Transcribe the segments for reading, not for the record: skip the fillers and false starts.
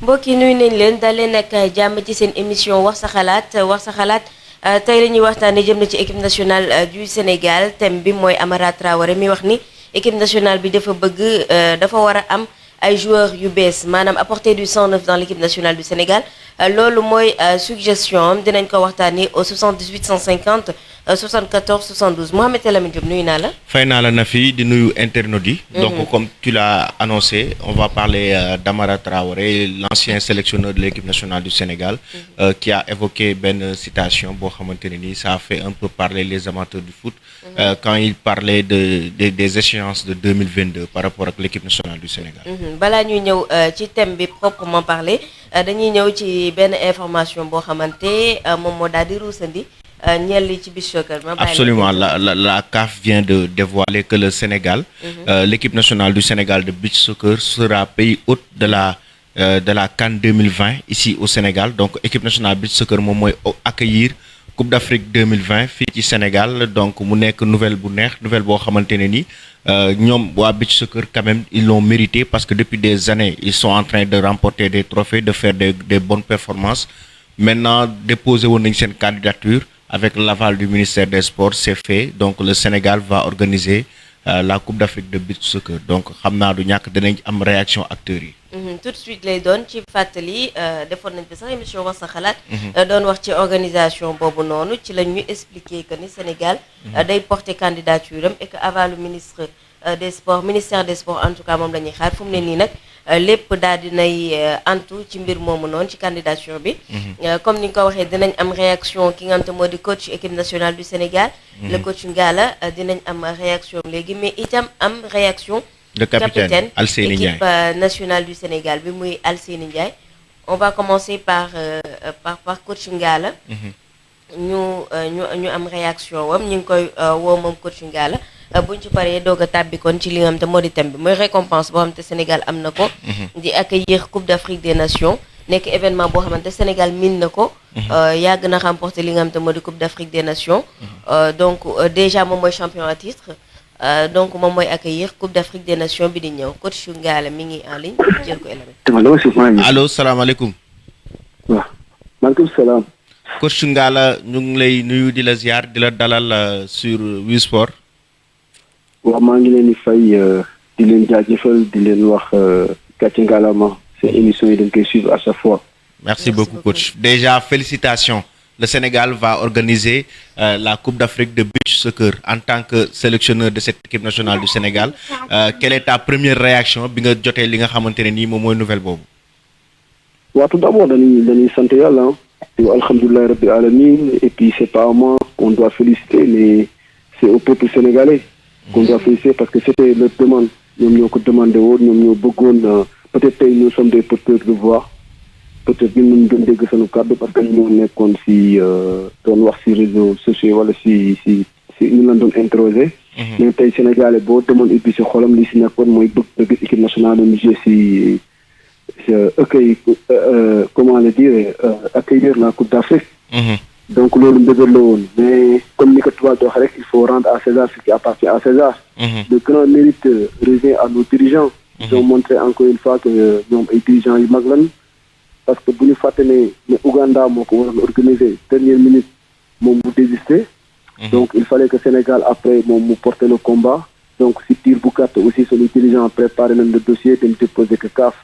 mbokk yi nuyu nañ leen dal leen ak jàmm ci seen émission wax sa xalaat tey la ñuy waxtaanee jëm na ci équipe nationale du Sénégal thème bi mooy Amara Traoré mi wax ni équipe nationale bi dafa bëgg dafa war a am ay joueurs yu bees maanaam apporter du sang neuf dans l'équipe nationale du Sénégal loolu mooy suggestion am dinañ ko waxtaanee au 78 150 74 72 Mohamed El Amine Diop nuyu naa la. fay naa la Nafi di nuyu internautes yi. Donc comme tu l'as annoncé on va parler d'Amara Traoré, l'ancien sélectionneur de l'équipe nationale du Sénégal, qui a évoqué benn citation boo xamante ne nii ça a fait un peu parler les amateurs du foot. Quand il parlait des échéances de 2022 par rapport ak l'équipe nationale du Sénégal. balaa ñuy ñëw ci thème bi proprement parler dañuy ñëw ci benn information boo xamante moom moo daal di ruusandi ñeel li ci beach soccer. Absolument, la CAF vient de dévoiler que le Sénégal, l'équipe nationale du Sénégal de beach soccer sera pays hôte de la CAN 2020 ici au Sénégal. Donc équipe nationale beach soccer moom mooy accueillir Coupe d'Afrique 2020 fii ci Sénégal. Donc mu nekk nouvelle bu neex nouvelle boo xamante ne ni ñoom waa beach soccer quand même ils l'ont mérité parce que depuis des années ils sont en train de remporter des trophées, de faire des bonnes performances. Maintenant déposer woon nañ seen candidature. Avec l'aval du ministère des Sports, c'est fait. Donc le Sénégal va organiser la Coupe d'Afrique de beach soccer. Donc xam naa du ñàkk dinañ am réaction acteurs yi. Tout de suite lay doon ci fàttali defoon nañ fi sax émission wax sa xalaat. doon wax ci organisation boobu noonu ci la ñuy expliquer que ni Sénégal day porter candidature am et que avalu ministre des sports ministère des sports en tout cas moom la ñuy xaar fu mu ne nii nag lépp daal dinay antu ci mbir moomu noonu ci candidature bi. comme ni nga ko waxee dinañ am réaction ki nga xam te moo di coach équipe nationale du Sénégal. le coach Ngala dinañ am réaction léegi mais itam am réaction. le capitaine Alseyni Ndiaye équipe nationale du Sénégal bi muy Alseyni Ndiaye. on va commencer par coach Ngala. ñu am réaction wam ñu ngi koy woo moom coach Ngala. buñ ci paree doog a tàbbi kon ci li nga xam te moo di thème bi mooy récompense boo xam te Sénégal am na ko. di accueillir Coupe d'Afrique des Nations nekk événement boo xamante Sénégal miin na ko. yàgg na remporter li nga xam te moo di Coupe d'Afrique des Nations. donc déjà moom mooy champion à titre. donc moom mooy accueillir Coupe d'Afrique des Nations bi di ñëw coach Ngala mi ngi en ligne jël ko élément. allo salaamaaleykum. waaw maaleykum salaam. coach Ngala ñu ngi lay nuyu di la ziar di la dalal sur Wii Sport. waaw maa ngi leen di fay di leen jaajëfal di leen wax gàcce ngalaama seen émission yi dañ koy suivre à chaque fois. Merci beaucoup coach. Déjà félicitations. Le Sénégal va organiser la Coupe d'Afrique de beach soccer en tant que sélectionneur de cette équipe nationale du Sénégal. Quelle est ta première réaction bi nga jotee li nga xamante ne nii moom mooy nouvelle boobu. waaw tout d'abord dañuy sant yàlla alhamdulilah rabbil alamin et puis c'est pas à moi qu'on doit féliciter mais c'est au peuple sénégalais qu'on doit féliciter parce que c'était leur demande ñoom ñoo ko demandé woon ñoom ñoo bëggoon peut-être tey nous sommes des porteurs de voix peut-être ñun ñu doon dégg sunu kàddu parce que ñoo nekkoon si doon wax si réseaux sociaux wala si ñu leen doon interroger. mais tey sénégalais boo demoon ubbi si xolam li si nekkoon mooy bëgg na gis équipe nationale de jouer si accueil comment le dire accueillir la Coupe d'Afrique. Donc loolu mbëgër la woon mais comme ni ko tubaab di wax rek il faut rendre à César ce qui appartient à César. Le grand mérite revient à nos dirigeants. Ils ont montré encore une fois que ñoom ay dirigeants yu mag lañ parce que bu ñu fàtte ne Ouganda moo ko waroon organiser dernière minute moom mu désisté. Donc il fallait que Sénégal après moom mu porter le combat. Donc si diir bu gàtt aussi sunu dirigeants préparé nañ le dossier dem déposer que CAF.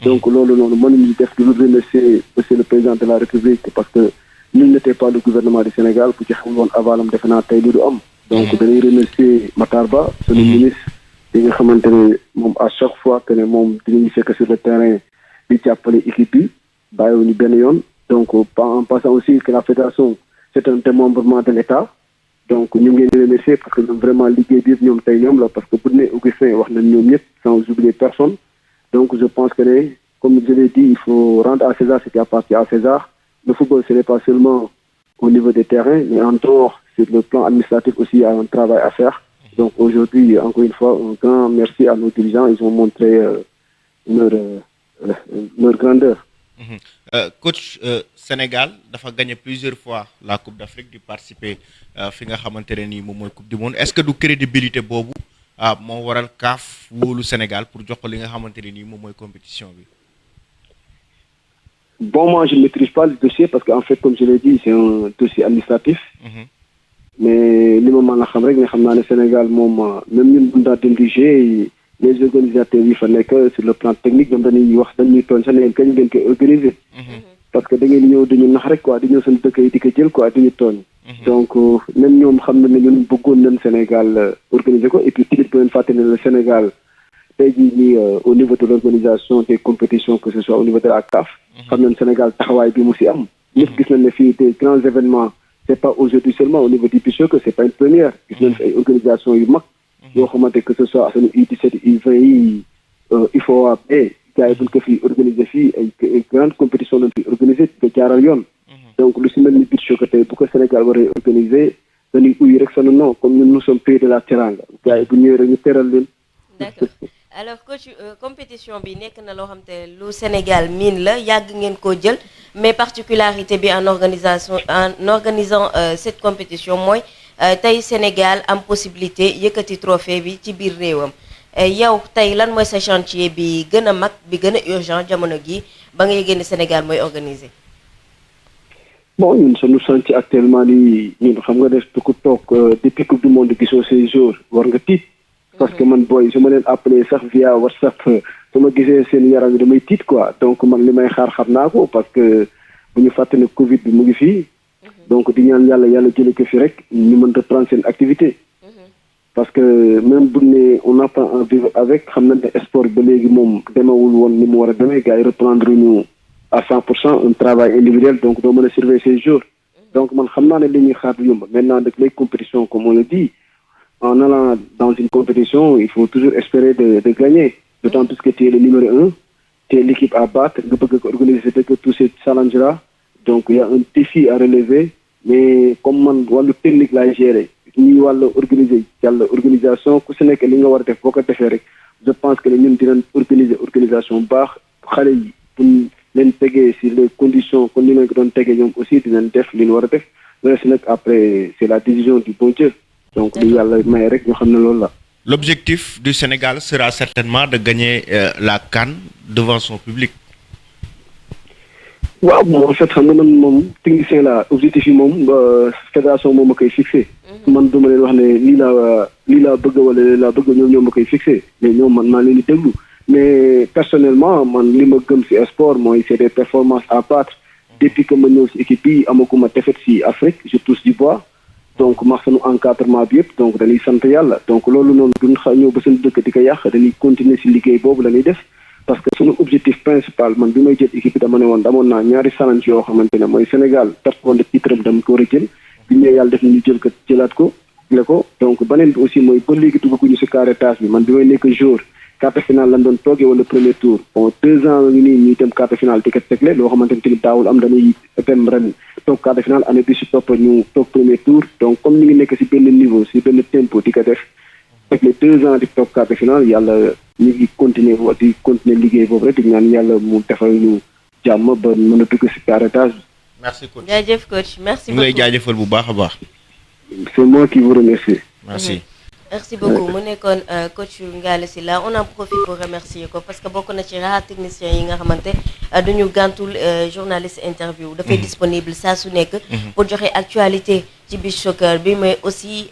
Donc loolu noonu mënuñu def lu remercier monsieur le président de la République parce que nul n'était pas le gouvernement du Sénégal ku ci xamul woon avalam defe naa tey lu du am. Donc dañuy remercier Matar Ba sunu ministre yi nga xamante ne moom à chaque fois que ne moom dinañu fekk sur le terrain di jàppale équipe yi bàyyiwuñu benn yoon. Donc en passant aussi que la fédération c'est un démembrement de l'État donc ñu ngi leen di remercier parce que ñoom vraiment liggéey bi ñoom tey ñoom la parce que bu ne Augustin wax nañ ñoom ñëpp sans oublier personne. Donc je pense que comme je l'ai dit il faut rendre à César ce qui appartient à César. Le football ce n'est pas seulement au niveau des terrains mais en dehors sur le plan administratif aussi il y a un travail à faire. Donc aujourd'hui encore une fois un grand merci à nos dirigeants ils ont montré leur grandeur. Coach Sénégal dafa gagné plusieurs fois la Coupe d'Afrique di participer fi nga xamante ne nii moom mooy Coupe du Monde est-ce que du crédibilité boobu moo waral CAF wóolu Sénégal pour jox ko li nga xamante ne nii moom mooy compétition bi. bon, moi, je ne maîtrise pas le dossier parce qu'en fait, comme je l'ai dit, c'est un dossier administratif. Mais li ma mën a xam rek ne xam naa ne Sénégal moom même ñun bu ñu daan diriger les organisateurs yi fa nekk sur le plan technique ñoom dañuy wax dañuy tooñ sax ne leen kañ ngeen koy organiser. parce que da ngeen ñëw dañu nax rek quoi di ñëw seen dëkk yi di ko jël quoi di ñu tooñ. donc même ñoom xam na ne ñun bëggoon nañ Sénégal organiser ko et puis tamit bu leen fàtte ne le Sénégal tey jii nii au niveau de l'organisation des compétitions que ce soit au niveau de la CAF. xam nañ Sénégal taxawaay bi mu si am. ñëpp gis nañ ne fii des grands événements. C'est pas aujourd'hui seulement au niveau du beach soccer, c'est pas une première. Il y a une organisation yu mag yoo xamante que ce soit seen U17 U20 yi IFOA gars yi buñ ko fi organiser fii ay grande compétition lañ fi organiser ko jaaral yoon. donc lu si mel ni beach soccer tey bu ko Sénégal waree organiser dañuy uyu rek sunu non comme ñun nous sommes pays de la teranga gars yi bu ñëwee rek ñu teral leen. D'accord. Alors coach compétition bi nekk na loo xam te lu Sénégal miin la yàgg ngeen koo jël mais particularité bi en organisant cette compétition mooy tey Sénégal am possibilité yëkkati trophée bi ci biir réewam yow tey lan mooy sa chantier bi gën a mag bi gën a urgent jamono gi ba ngay génn Sénégal mooy organiser. bon ñun sunu chantier actuellement nii ñun xam nga def ku toog depuis coupe du monde gisoo ces jours war nga tiit. parce que man booy su ma leen appelé sax via WhatsApp su ma gisee seen yaram yi damay tiit quoi donc man li may xaar xam naa ko parce que bu ñu fàtte ne Covid bi mu ngi fii donc di ñaan yàlla jëlee ko fi rek ñu mën reprendre seen activité parce que même bu ne on apprend à vivre avec xam nañ ne sport ba léegi moom demewul woon ni mu war a demee gars yi reprendre ñu à 100% un travail individuel donc doo mën a surveiller ces jours donc man xam naa ne li ñuy xaar du yomb maintenant nag les compétitions comme on le dit. En allant dans une compétition, il faut toujours espérer de gagner. D'autant plus que tu es le numéro 1, tu es l'équipe à battre, tu peux organiser tous ces challenges-là. Donc il y a un défi à relever, mais comme man wàllu technique laay gérer, ñuy wàllu organiser yàlla organisation ku si nekk li nga war a def boo ko defee rek je pense que ñun dinañ organiser organisation baax xale yi buñ leen tegee si les conditions kon ni leen ko doon tegee ñoom aussi dinañ def li ñu war a def loolu si nag après c'est la décision du bon Dieu. Donc, l'objectif du Sénégal sera certainement de gagner la CAN devant son public. Oui, bon, en fait, mon technicien là, l'objectif est la fédération est fixé. Je ne sais pas si la fixé, mais personnellement, le sport, c'est des performances à battre. Depuis que je suis équipe, je Afrique, je touche du bois. Donc ma sunu encadrement bi yëpp donc dañuy sant yàlla donc loolu noonu duñ ñëw ba seen dëkk di ko yàq dañuy continuer si liggéey boobu la ñuy def parce que sunu objectif principal man bi may jël équipe bi dama ne woon damoon naa ñaari challenge yoo xamante ne mooy Sénégal perte woon de titre am dama ko war a jël bi ñëwee yàlla def ñu jël ko jëlaat ko le ko donc beneen bi aussi mooy ba léegi duggaguñu si carrétage bi man bi may nekk jour quart finale lañ doon toogee wala premier tour bon 2 ans ñu nii ñuy dem quart finale di ko tegle loo xamante ne tamit daawul am dañuy dem ren toog quart finale année bi si topp ñu toog premier tour donc comme ñu ngi nekk si benn niveau si benn tempo di ko def avec les 2 ans di toog quart finale yàlla ñu ngi continuer liggéey boobu rek di ñaan yàlla mu defal ñu jàmm ba mën a dugg si carrétage bi. merci coach jaajëf coach merci beaucoup ñu lay jaajëfal bu baax a baax. c'est moi qui vous remercie. merci. Merci beaucoup mu nekkoon coach Ngalla Sylla on en profite pour remercier ko parce que bokk na ci rare technicien yi nga xamante duñu gàntul journaliste interview dafay disponible saa su nekk pour joxe actualité ci beach soccer bi mais aussi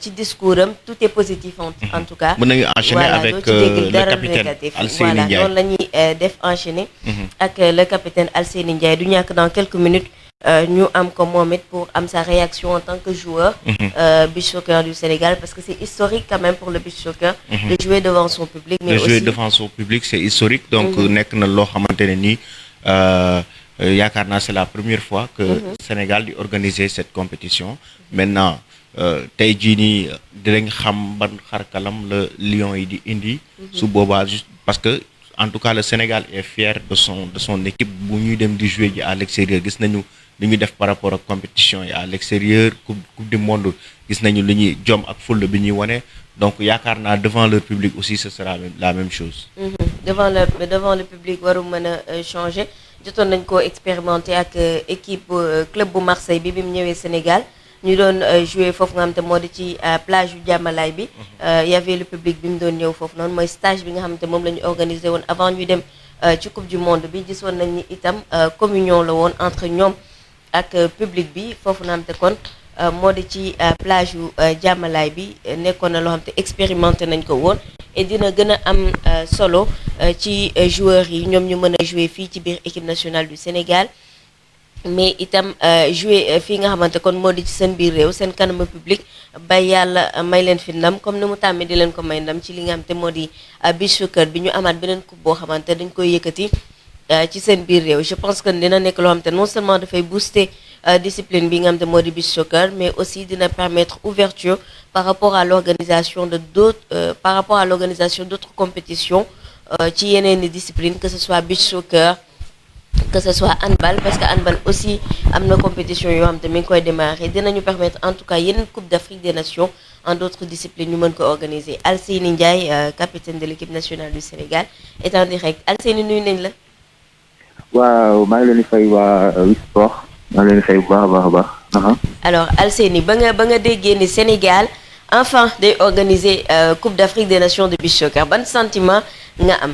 ci discours am tout est positif en tout cas mën nañu enchaîner avec le capitaine Alseyni Ndiaye noonu la ñuy def enchaîner ak le capitaine Alseyni Ndiaye du ñàkk dans quelques minutes ñu am ko moom it pour am sa réaction en tant que joueur beach soccer du Sénégal parce que c'est historique quand même pour le beach soccer de jouer devant son public mais aussi jouer devant son public c'est historique donc nekk na loo xamante ne nii yaakaar naa c'est la première fois que Sénégal di organiser cette compétition maintenant tey jii nii dinañ xam ban xarkalam la Lions yi di indi su boobaa juste parce que en tout cas le Sénégal est fier de son équipe bu ñuy dem di jouer ji à l'extérieur gis nañu li ñu def par rapport ak compétition yi à l'extérieur coupe du monde gis nañu li ñuy jom ak fulla bi ñuy wane donc yaakaar naa devant leur public aussi ce sera la même chose. devant le public waru mën a changer jotoon nañ ko expérimenter ak équipe club bu Marseille bi mu ñëwee Sénégal ñu doon jouer foofu nga xam te moo di ci plage yu Jàmmalaay bi y avait le public bi mu doon ñëw foofu noonu mooy stage bi nga xam te moom la ñu organisé woon avant ñu dem ci coupe du monde bi gisoon nañ ni itam communion la woon entre ñoom ak public bi foofu na xam te kon moo di ci plage yu jàmmalaay bi nekkoon na loo xam te expérimenté nañ ko woon et dina gën a am solo ci joueurs yi ñoom ñu mën a jouer fii ci biir équipe nationale du Sénégal mais itam jouer fii nga xamante kon moo di ci seen biir réew seen kanamu public ba yàlla may leen fi ndam comme ni mu tàmmee di leen ko may ndam ci li nga xam te moo di beach soccer bi ñu amaat beneen coupe boo xamante dañ koy yëkkati ci seen biir réew. Je pense que dina nekk loo xam te non seulement dafay booster discipline bi nga xam te moo di beach soccer mais aussi dina permettre ouverture par rapport à l'organisation de d'autres par rapport à l'organisation d'autres compétitions ci yeneen i disciplines, que ce soit beach soccer, que ce soit handball, parce que handball aussi am na compétition yoo xam te mi ngi koy démarrer, dinañu permettre en tout cas yeneen Coupe d'Afrique des Nations en d'autres disciplines ñu mën ko organiser. Alseyni Ndiaye, capitaine de l'équipe nationale du Sénégal, est en direct. Alseyni nuyu nañ la. waaw maa ngi leen di fay waa Sport maa ngi leen di fay bu baax a baax. Alors Alseyni ba nga déggee ni Sénégal enfin day organiser Coupe d'Afrique des Nations de beach soccer, ban sentiment nga am?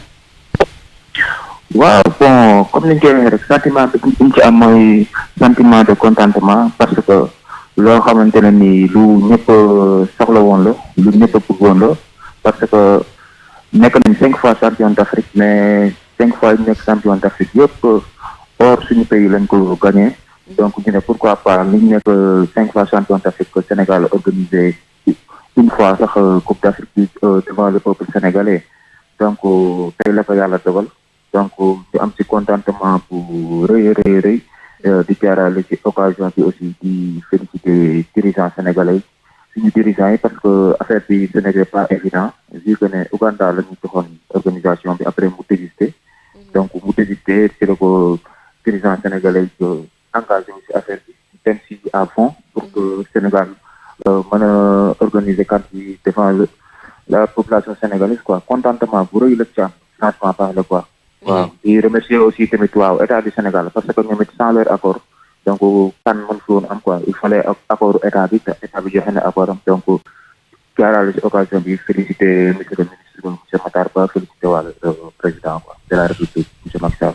waaw bon comme ni ñu koy waxee rek sentiment bi ñu ci am mooy sentiment de contentement parce que loo xamante ne ni lu ñëpp soxla woon la lu ñëpp bëggoon la parce que nekk nañ 5 fois champion d'Afrique mais 5 fois ñu nekk champion d'Afrique yëpp hors suñu pays lañ ko gagné donc ñu ne pourquoi pas ni ñu nekk 5 fois champion d'Afrique que Sénégal organisé une fois sax Coupe d'Afrique bi devant le peuple sénégalais donc tey la ko yàlla dogal. donc ñu am ci contentement bu rëy di jaarale ci occasion bi aussi di féliciter dirigeants sénégalais suñu dirigeants yi parce que affaire bi ce n'était pas évident vu que ne Ouganda la ñu joxoon organisation bi après mu désisté donc mu désisté ci la ko dirigeants sénégalais engagé ci affaire bi dem ci à fond pour que Sénégal mën a organiser kan bi devant la population sénégalaise quoi contentement bu rëy la ci am franchement parler quoi. waaw di remercier aussi tamit waaw état du Sénégal parce que ñoom it sans leur accord donc kan mën fi woon am quoi il fallait accord état bi te état bi joxe na accord am donc jaarale ci occasion bi féliciter monsieur le ministre monsieur Matar Ba féliciter wàll président quoi de la République monsieur Macky Sall.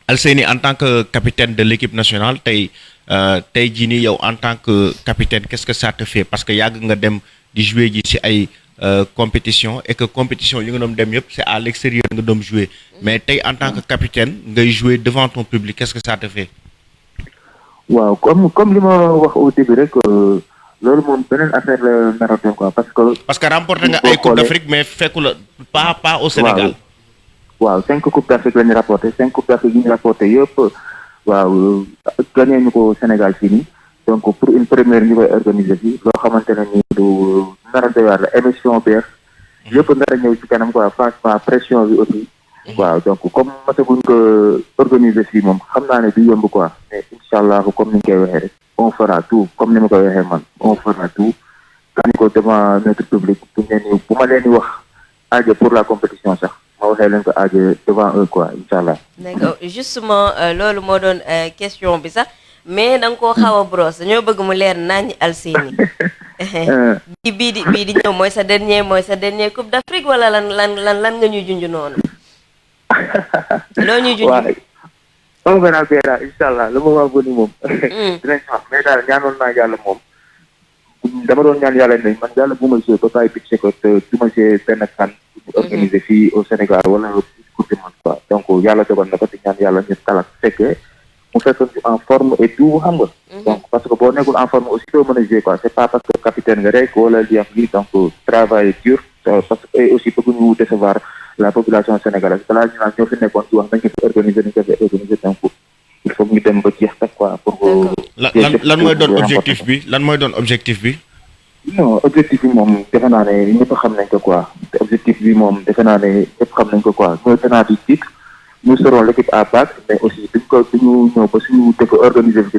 Alseyni, en tant que capitaine de l'équipe nationale tey jii nii yow en tant que capitaine qu'est-ce que ça te fait parce que yàgg nga dem di jouer ji ci ay compétition et que compétition yi nga doon dem yëpp c'est à l'extérieur nga doon jouer mais tey en tant que capitaine ngay jouer devant ton public qu'est-ce que ça te fait? waaw comme li ma wax au début rek loolu moom beneen affaire la naroon quoi parce que remporté nga ay Coupe d'Afrique mais fekku la pas au Sénégal. waaw 5 Coupes d'Afrique la ñu rapporté 5 Coupes d'Afrique yi ñu rapporté yëpp waaw gagné ñu ko Sénégal fii nii donc pour une première ñu koy organiser fii loo xamante ne nii du nar a doy waar la émission beex yëpp nar a ñëw ci kanam quoi franchement pression bi aussi waaw donc comme masaguñ ko organiser fii moom xam naa ne du yomb quoi mais incha allah comme ni ñu koy waxee rek on fera tout comme ni ma koy waxee man on fera tout gagné ko devant notre public bu ma leen di wax aajo pour la compétition sax ma waxee leen ko aajo devant eux quoi incha allah. d'accord justement loolu moo doon question bi sax. mais da nga koo xaw a brosse dañoo bëgg mu leer nañ Alseyni bii di ñëw mooy sa dernier Coupe d'Afrique wala lan nga ñuy junj noonu loo ñuy junj on verra incha allah le moment venu moom dinañ wax mais daal ñaanoon naa yàlla moom dama doon ñaan yàlla ne man yàlla bu ma joué ba bàyyi picc ko te du ma joué benn kan organisé fii au Sénégal wala Coupe du monde quoi donc yàlla dogal na ko te ñaan yàlla ñu talak fekkee mu fekk en forme et tout xam nga donc parce que boo nekkul en forme aussi doo mën a jouer quoi c'est pas parce que capitaine nga rek wala li am lii donc travail dur parce que aussi bëgguñu décevoir la population sénégalaise balaa ñu naan ñoo fi nekkoon ci wax nañ ko fi organiser donc il faut ñu dem ba jeex tak quoi pour lan mooy doon objectif bi non objectif bi moom defe naa ne ñëpp xam nañ ko quoi objectif bi moom defe naa ne ñëpp xam nañ ko quoi mooy tenant du titre. Nous serons l'équipe à battre mais aussi duñu ñëw ba suñu dëkk organiser bi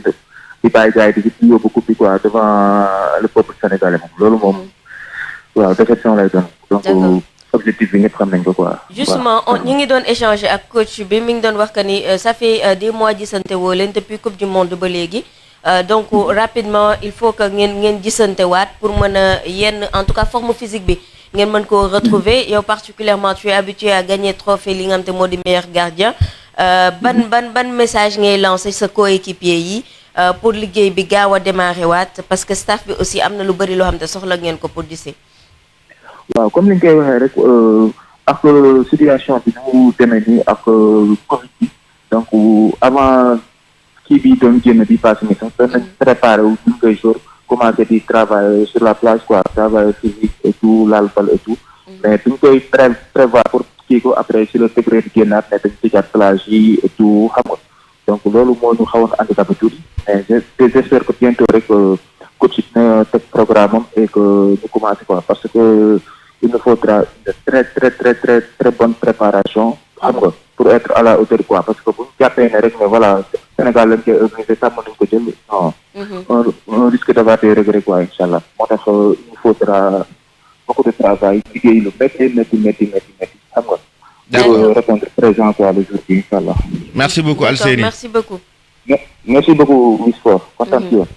di bàyyi gars yi di yóbbu coupe bi quoi devant le peuple sénégalais moom loolu moom waaw déception lay doon donc objectif bi ñëpp xam nañ ko quoi. justement ñu ngi doon échanger ak coach bi mi ngi doon wax que ni ça fait des mois gisante woo leen depuis coupe du monde ba léegi donc rapidement il faut que ngeen gisante waat pour mën a yenn en tout cas forme physique bi ngeen mën koo retrouver yow particulièrement tu es habitué à gagner trophée li nga xam te moo di meilleur gardien ban message ngay lancer sa coéquipier yi pour liggéey bi gaaw a démarrer waat parce que staff bi aussi am na lu bëri loo xam te soxla ngeen ko pour dise. waaw comme ni nga koy waxee rek ak situation bi mu demee nii ak Covid bi donc avant kii bi doon génn bi passé ni sax doon nañ préparé wu ñu koy jour commencé di travailler sur la plage quoi travail physique et tout laal bal et tout mais duñ koy prévoir pour kii ko après si le degré di génnaat ne dañ tëjaat plage yi et tout xam nga donc loolu moo ñu xawoon handicapé tuuti mais j'espère que bientôt rek coach na teg programme am et que ñu commencé quoi parce que il nous faudra une très bonne préparation xam nga pour être à la hauteur quoi parce que bu ñu jàppee ne rek ne voilà Sénégal lañ koy organiser sax mën nañu ko jël non on risque d'avoir des regrets quoi incha allah moo tax il nous faudra beaucoup de travail liggéey lu métti xam nga pour répondre présent quoi le jour bi incha allah. merci beaucoup Alseyni merci beaucoup. merci beaucoup Miss Fort kontaan ci yow.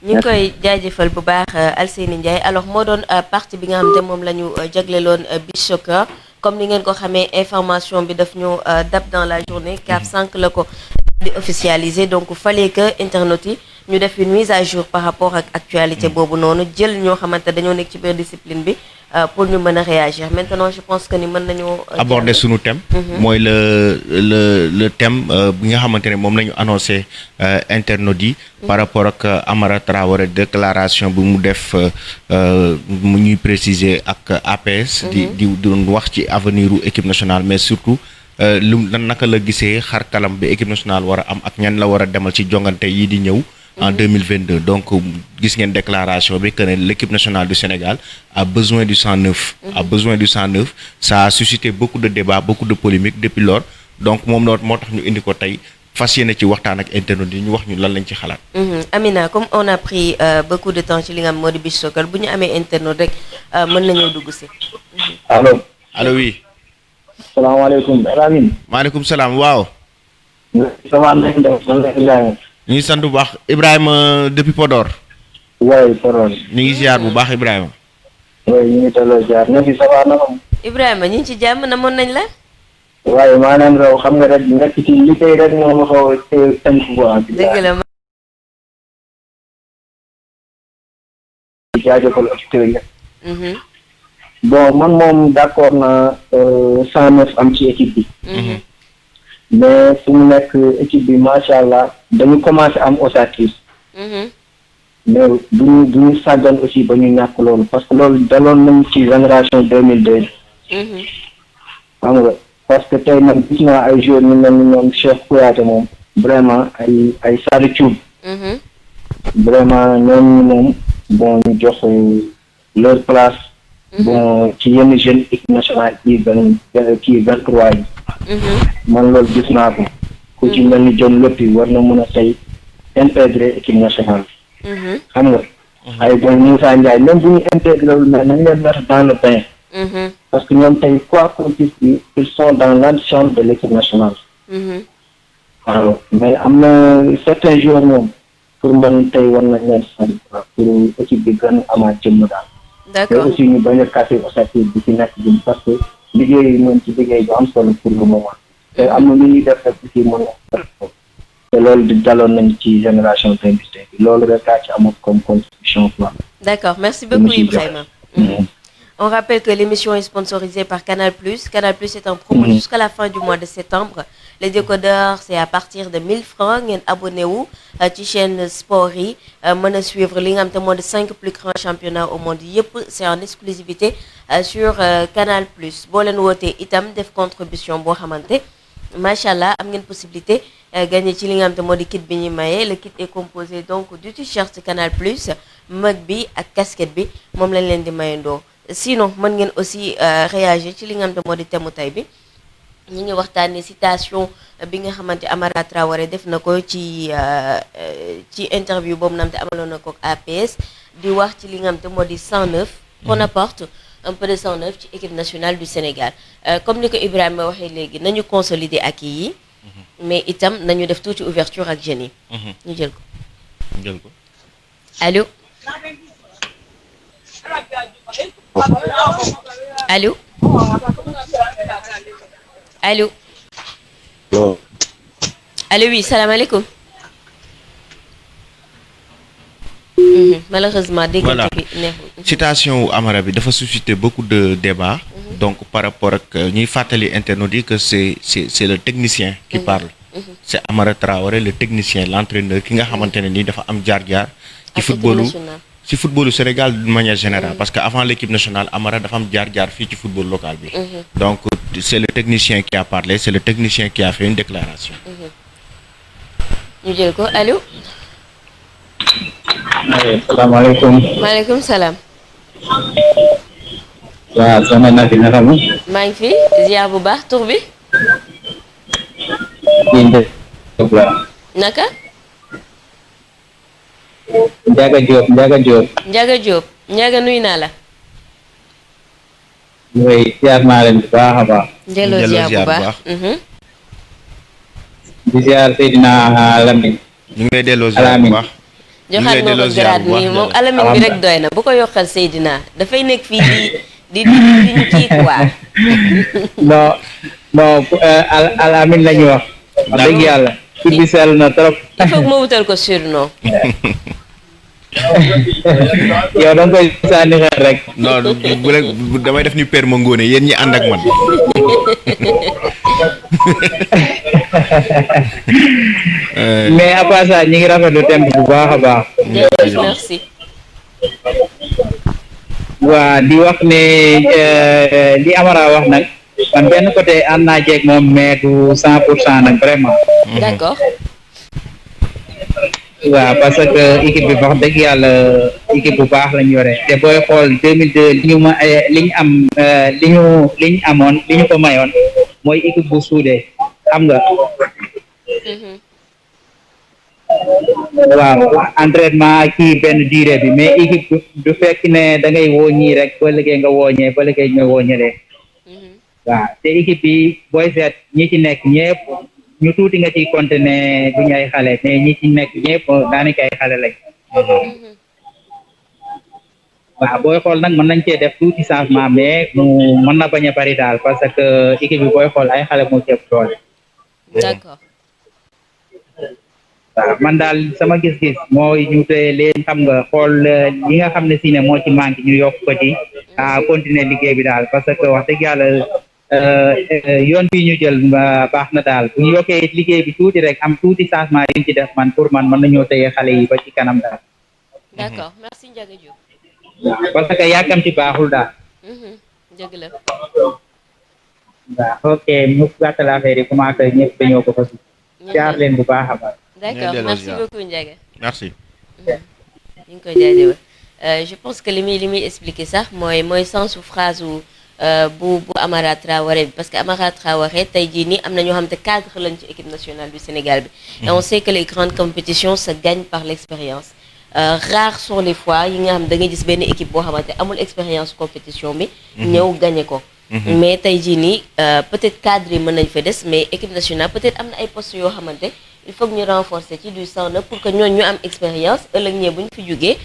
ñu ngi koy jaajëfal bu baax Alseyni Ndiaye alors moo doon partie bi nga xam te moom la ñu jagleeloon beach soccer comme ni ngeen ko xamee information bi daf ñu dab dans la journée car 5 la ko di officialiser donc fallait que internautes yi ñu def une mise à jour par rapport ak actualité boobu noonu jël ñoo xamante dañoo nekk ci biir discipline bi pour ñu mën a réagir maintenant je pense que ni mën nañu aborder sunu thème mooy le thème bi nga xamante ne moom la ñu annoncé internautes yi par rapport ak Amara Traoré déclaration bi mu def mu ñuy préciser ak APS di doon wax ci avenir u équipe nationale mais surtout lu naka la gisee xar kalam bi équipe nationale war a am ak ñan la war a demal ci jongante yi di ñëw en 2022 donc gis ngeen déclaration bi que ne l'équipe nationale du Sénégal a besoin du 109 ça a suscité beaucoup de débats beaucoup de polémiques depuis lors donc moom loolu moo tax ñu indi ko tey fas yéene ci waxtaan ak internautes yi ñu wax ñu lan lañ ci xalaat. Amina comme on a pris beaucoup de temps ci li nga xam moo di beach soccer bu ñu amee internaute rek mën nañoo dugg si. allo oui. salaamaaleykum Lamine. maaleykum salaam waaw. ça va nañ def man la Ibrahima. ñu ngi sant bu baax Ibrahima depuis Podor. waaye Podor. ñu ngi ziar bu baax Ibrahima. waaye ñu ngi delloo ziar ne fi ça va na moom. Ibrahima ñu ngi ci jàmm namoon nañ la. waaye maanaam raw xam nga rek nekk ci liggéey rek moo ma xaw a tënk quoi. dëgg la. jaajëfal auditeurs yi. bon man moom d'accord na 109 am ci équipe bi. mais fu mu nekk équipe bi macha allah dañu commencé am ossature. mais duñu sàggan aussi ba ñu ñàkk loolu parce que loolu daloon nañ ci génération 2002. xam nga parce que tey man gis naa ay joueurs ñu mel ni ñoom Cheikh Kouyaté moom vraiment ay Sadio Thioub. vraiment ñooñu moom bon ñu jox leur place. bon ci yenn jeunes équipe nationale kii 23 yi. man loolu gis naa ko. ku ci mel ni John Lopy war na mën a tey intégrer équipe nationale. xam nga. ay bon Moussa Ndiaye même bu ñu intégré wul mais nañ leen mettre dans le bain. parce que ñoom tey quoi qu'on puisse dire ils sont dans l'antichambre de l'équipe nationale. waaw mais am na certains joueurs moom pour man tey war nañ leen sant pour équipe bi gën a amaat jëmm daal. d'accord mais aussi ñu bañ a casser ossature bi ci nekk bi parce que liggéey moom ci liggéey bu am solo pour le moment te am na lu ñuy def rek aussi mën na te loolu di daloon nañ ci génération 2022 bi loolu rek kaa ci amoon comme contribution quoi. D'accord, merci beaucoup Ibrahima. On rappelle que l'émission est sponsorisée par Canal+. Canal+ est en promo jusqu'à la fin du mois de septembre. Les décodeurs, c'est à partir de 1000 francs. Ngeen abonnez-vous ci chaîne sport yi mën a suivre li nga xam te moo di 5 plus grands championnats au monde yëpp c'est en exclusivité sur Canal+. boo leen wootee itam def contribution boo xamante macha allah am ngeen possibilité gagner ci li nga xam te moo di kit bi ñuy maye. Le kit est composé donc du t-shirt Canal+, mug bi ak casquette bi moom lañ leen di mayandoo. Sinon mën ngeen aussi réagir ci li nga xam te moo di thème tay bi ñu ngi waxtaanee citation bi nga xamante Amara Traoré def na ko ci interview boobu nga xam te amaloon na ko APS di wax ci li nga xam te moo di 109 qu'on apporte un peu de 109 ci équipe nationale du Sénégal comme ni ko Ibrahima waxee léegi nañu consolider acquis yi mais itam nañu def tuuti ouverture ak jeunes yi ñu jël ko allo Allô allô non. allô oui salaamaaleykum. Malheureusement dégg Voilà. bi neexul. citation wu Amara bi dafa susciter beaucoup de débats. Donc par rapport ak ñuy fàttali internautes yi que c'est le technicien qui parle. C'est Amara Traoré le technicien l'entraîneur ki nga xamante ne nii dafa am jaar-jaar. ci Ak footballu équipe nationale. ci footballu Sénégal d'une manière générale parce que avant l'équipe nationale Amara dafa am jaar-jaar fii ci football local bi. Donc c'est le technicien qui a parlé, c'est le technicien qui a fait une déclaration. ñu jël ko allô. salaamaaleykum. maaleykum salaam. waaw soxna Nafi naka mu. maa ngi fi ziar bu baax tur bi. naka. Ndiaga Diop. Ndiaga Diop Ndiaga nuyu naa la. mooy ziar naa leen bu baax a baax. delloo ziar bu baax. di ziar Seydina Lamine. ñu ngi lay delloo ziar bu baax. joxaat ma ko grade nii moom alamin bi rek doy na bu ko yokkal Seydina dafay nekk fii di ñu kii quoi. non alamin la ñuy wax. wax dëgg yàlla. tur bi sell na trop. il faut que ma wutal ko surnom. yow da nga koy sànni xel rek. non bu leen damay def ni Père Mangone yéen ñi ànd ak man. mais à part ça ñi ngi rafetlu thème bu baax a baax. merci. waa di wax ne li Amara wax nag man benn côté ànd naa jeeg moom mais du 100% nag vraiment. d'accord. waaw parce que équipe bi wax dëgg yàlla équipe bu baax lañ yore te booy xool 2002 li ñu am li ñu amoon li ñu ko mayoon mooy équipe bu suudee xam nga. waaw entraînement kii benn durée bi mais équipe du fekk ne da ngay woo ñii rek ba liggéey nga wooñee ba liggéey nga wooñelee. waaw te équipe bi booy seet ñi ci nekk ñëpp ñu tuuti nga ciy compter ne du ñu ay xale mais ñi ci nekk ñëpp daanaka ay xale lañ. waaw booy xool nag mën nañ cee def tuuti changement mais mu mën na bañ a bari daal parce que équipe bi booy xool ay xale moo ci ëpp doole. d'accord. waaw man daal sama gis-gis mooy ñu teye leen xam nga xool li nga xam ne si ne moo ci manqué ñu yokk ko ci continuer liggéey bi daal parce que wax dëgg yàlla yoon bi ñu jël baax na daal bu ñu yokkee liggéey bi tuuti rek am tuuti changement yi ñu ci def man pour man mën nañoo teye xale yi ba ci kanam daal. d'accord merci Ndiaga Diop. waaw parce que yàkkam ci baaxul daal. dëgg la. waaw ok ñu gàttal affaire yi commencé ñëpp dañoo ko fas jaar leen bu baax a baax. d'accord merci beaucoup Ndiaga. merci. ñu ngi koy jaajëfal je pense que li muy expliquer sax mooy sensu phrase bu Amara Traoré bi parce que Amara Traoré tey jii nii am na ñoo xam te cadre lañ ci équipe nationale du Sénégal bi. et on sait que les grandes compétitions se gagnent par l'expérience. Rares sont les fois yi nga xam da ngay gis benn équipe boo xamante amul expérience compétition bi. ñëw gagné ko. mais tey jii nii peut-être cadre yi mën nañ fa des mais équipe nationale peut-être am na ay postes yoo xamante. il faut que ñu renforcer ci du sang pour que ñooñu ñu am expérience ëllëg ñee bu ñu fi jógee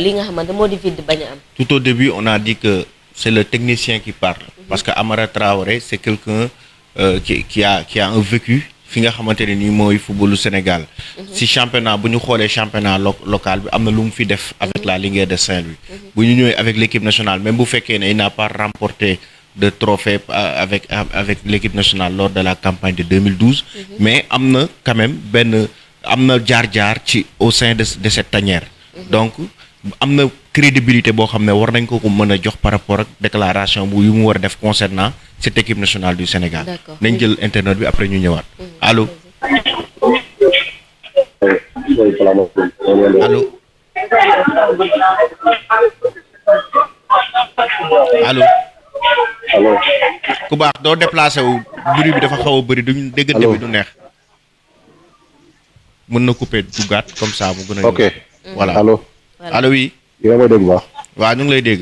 li nga xamante moo di vide bañ a am. Tout au début on a dit que c'est le technicien qui parle. Parce que Amara Traoré c'est quelqu'un qui a un vécu fi nga xamante ne nii mooy footballu Sénégal. si championnat bu ñu xoolee championnat local bi am na lu mu fi def avec la Linguère de Saint-Louis. bu ñu ñëwee avec l'équipe nationale même bu fekkee ne il n'a pas remporté de trophée avec l'équipe nationale lors de la campagne de 2012. Mais am na quand même am na jaar-jaar ci au sein de cette tanière. Donc am na crédibilité boo xam ne war nañ ko mën a jox par rapport ak déclaration yu mu war a def concernant cette équipe nationale du Sénégal. nañ jël internet bi après ñu ñëwaat. Allô. Allô. Allô. allo. ku baax doo déplacé wu bruit bi dafa xaw a bëri duñ déggante bi du neex. mën na couper duggaat comme ça mu gën a. ok voilà allo. allo oui. yéen a may dégg baax. waaw ñu ngi lay dégg.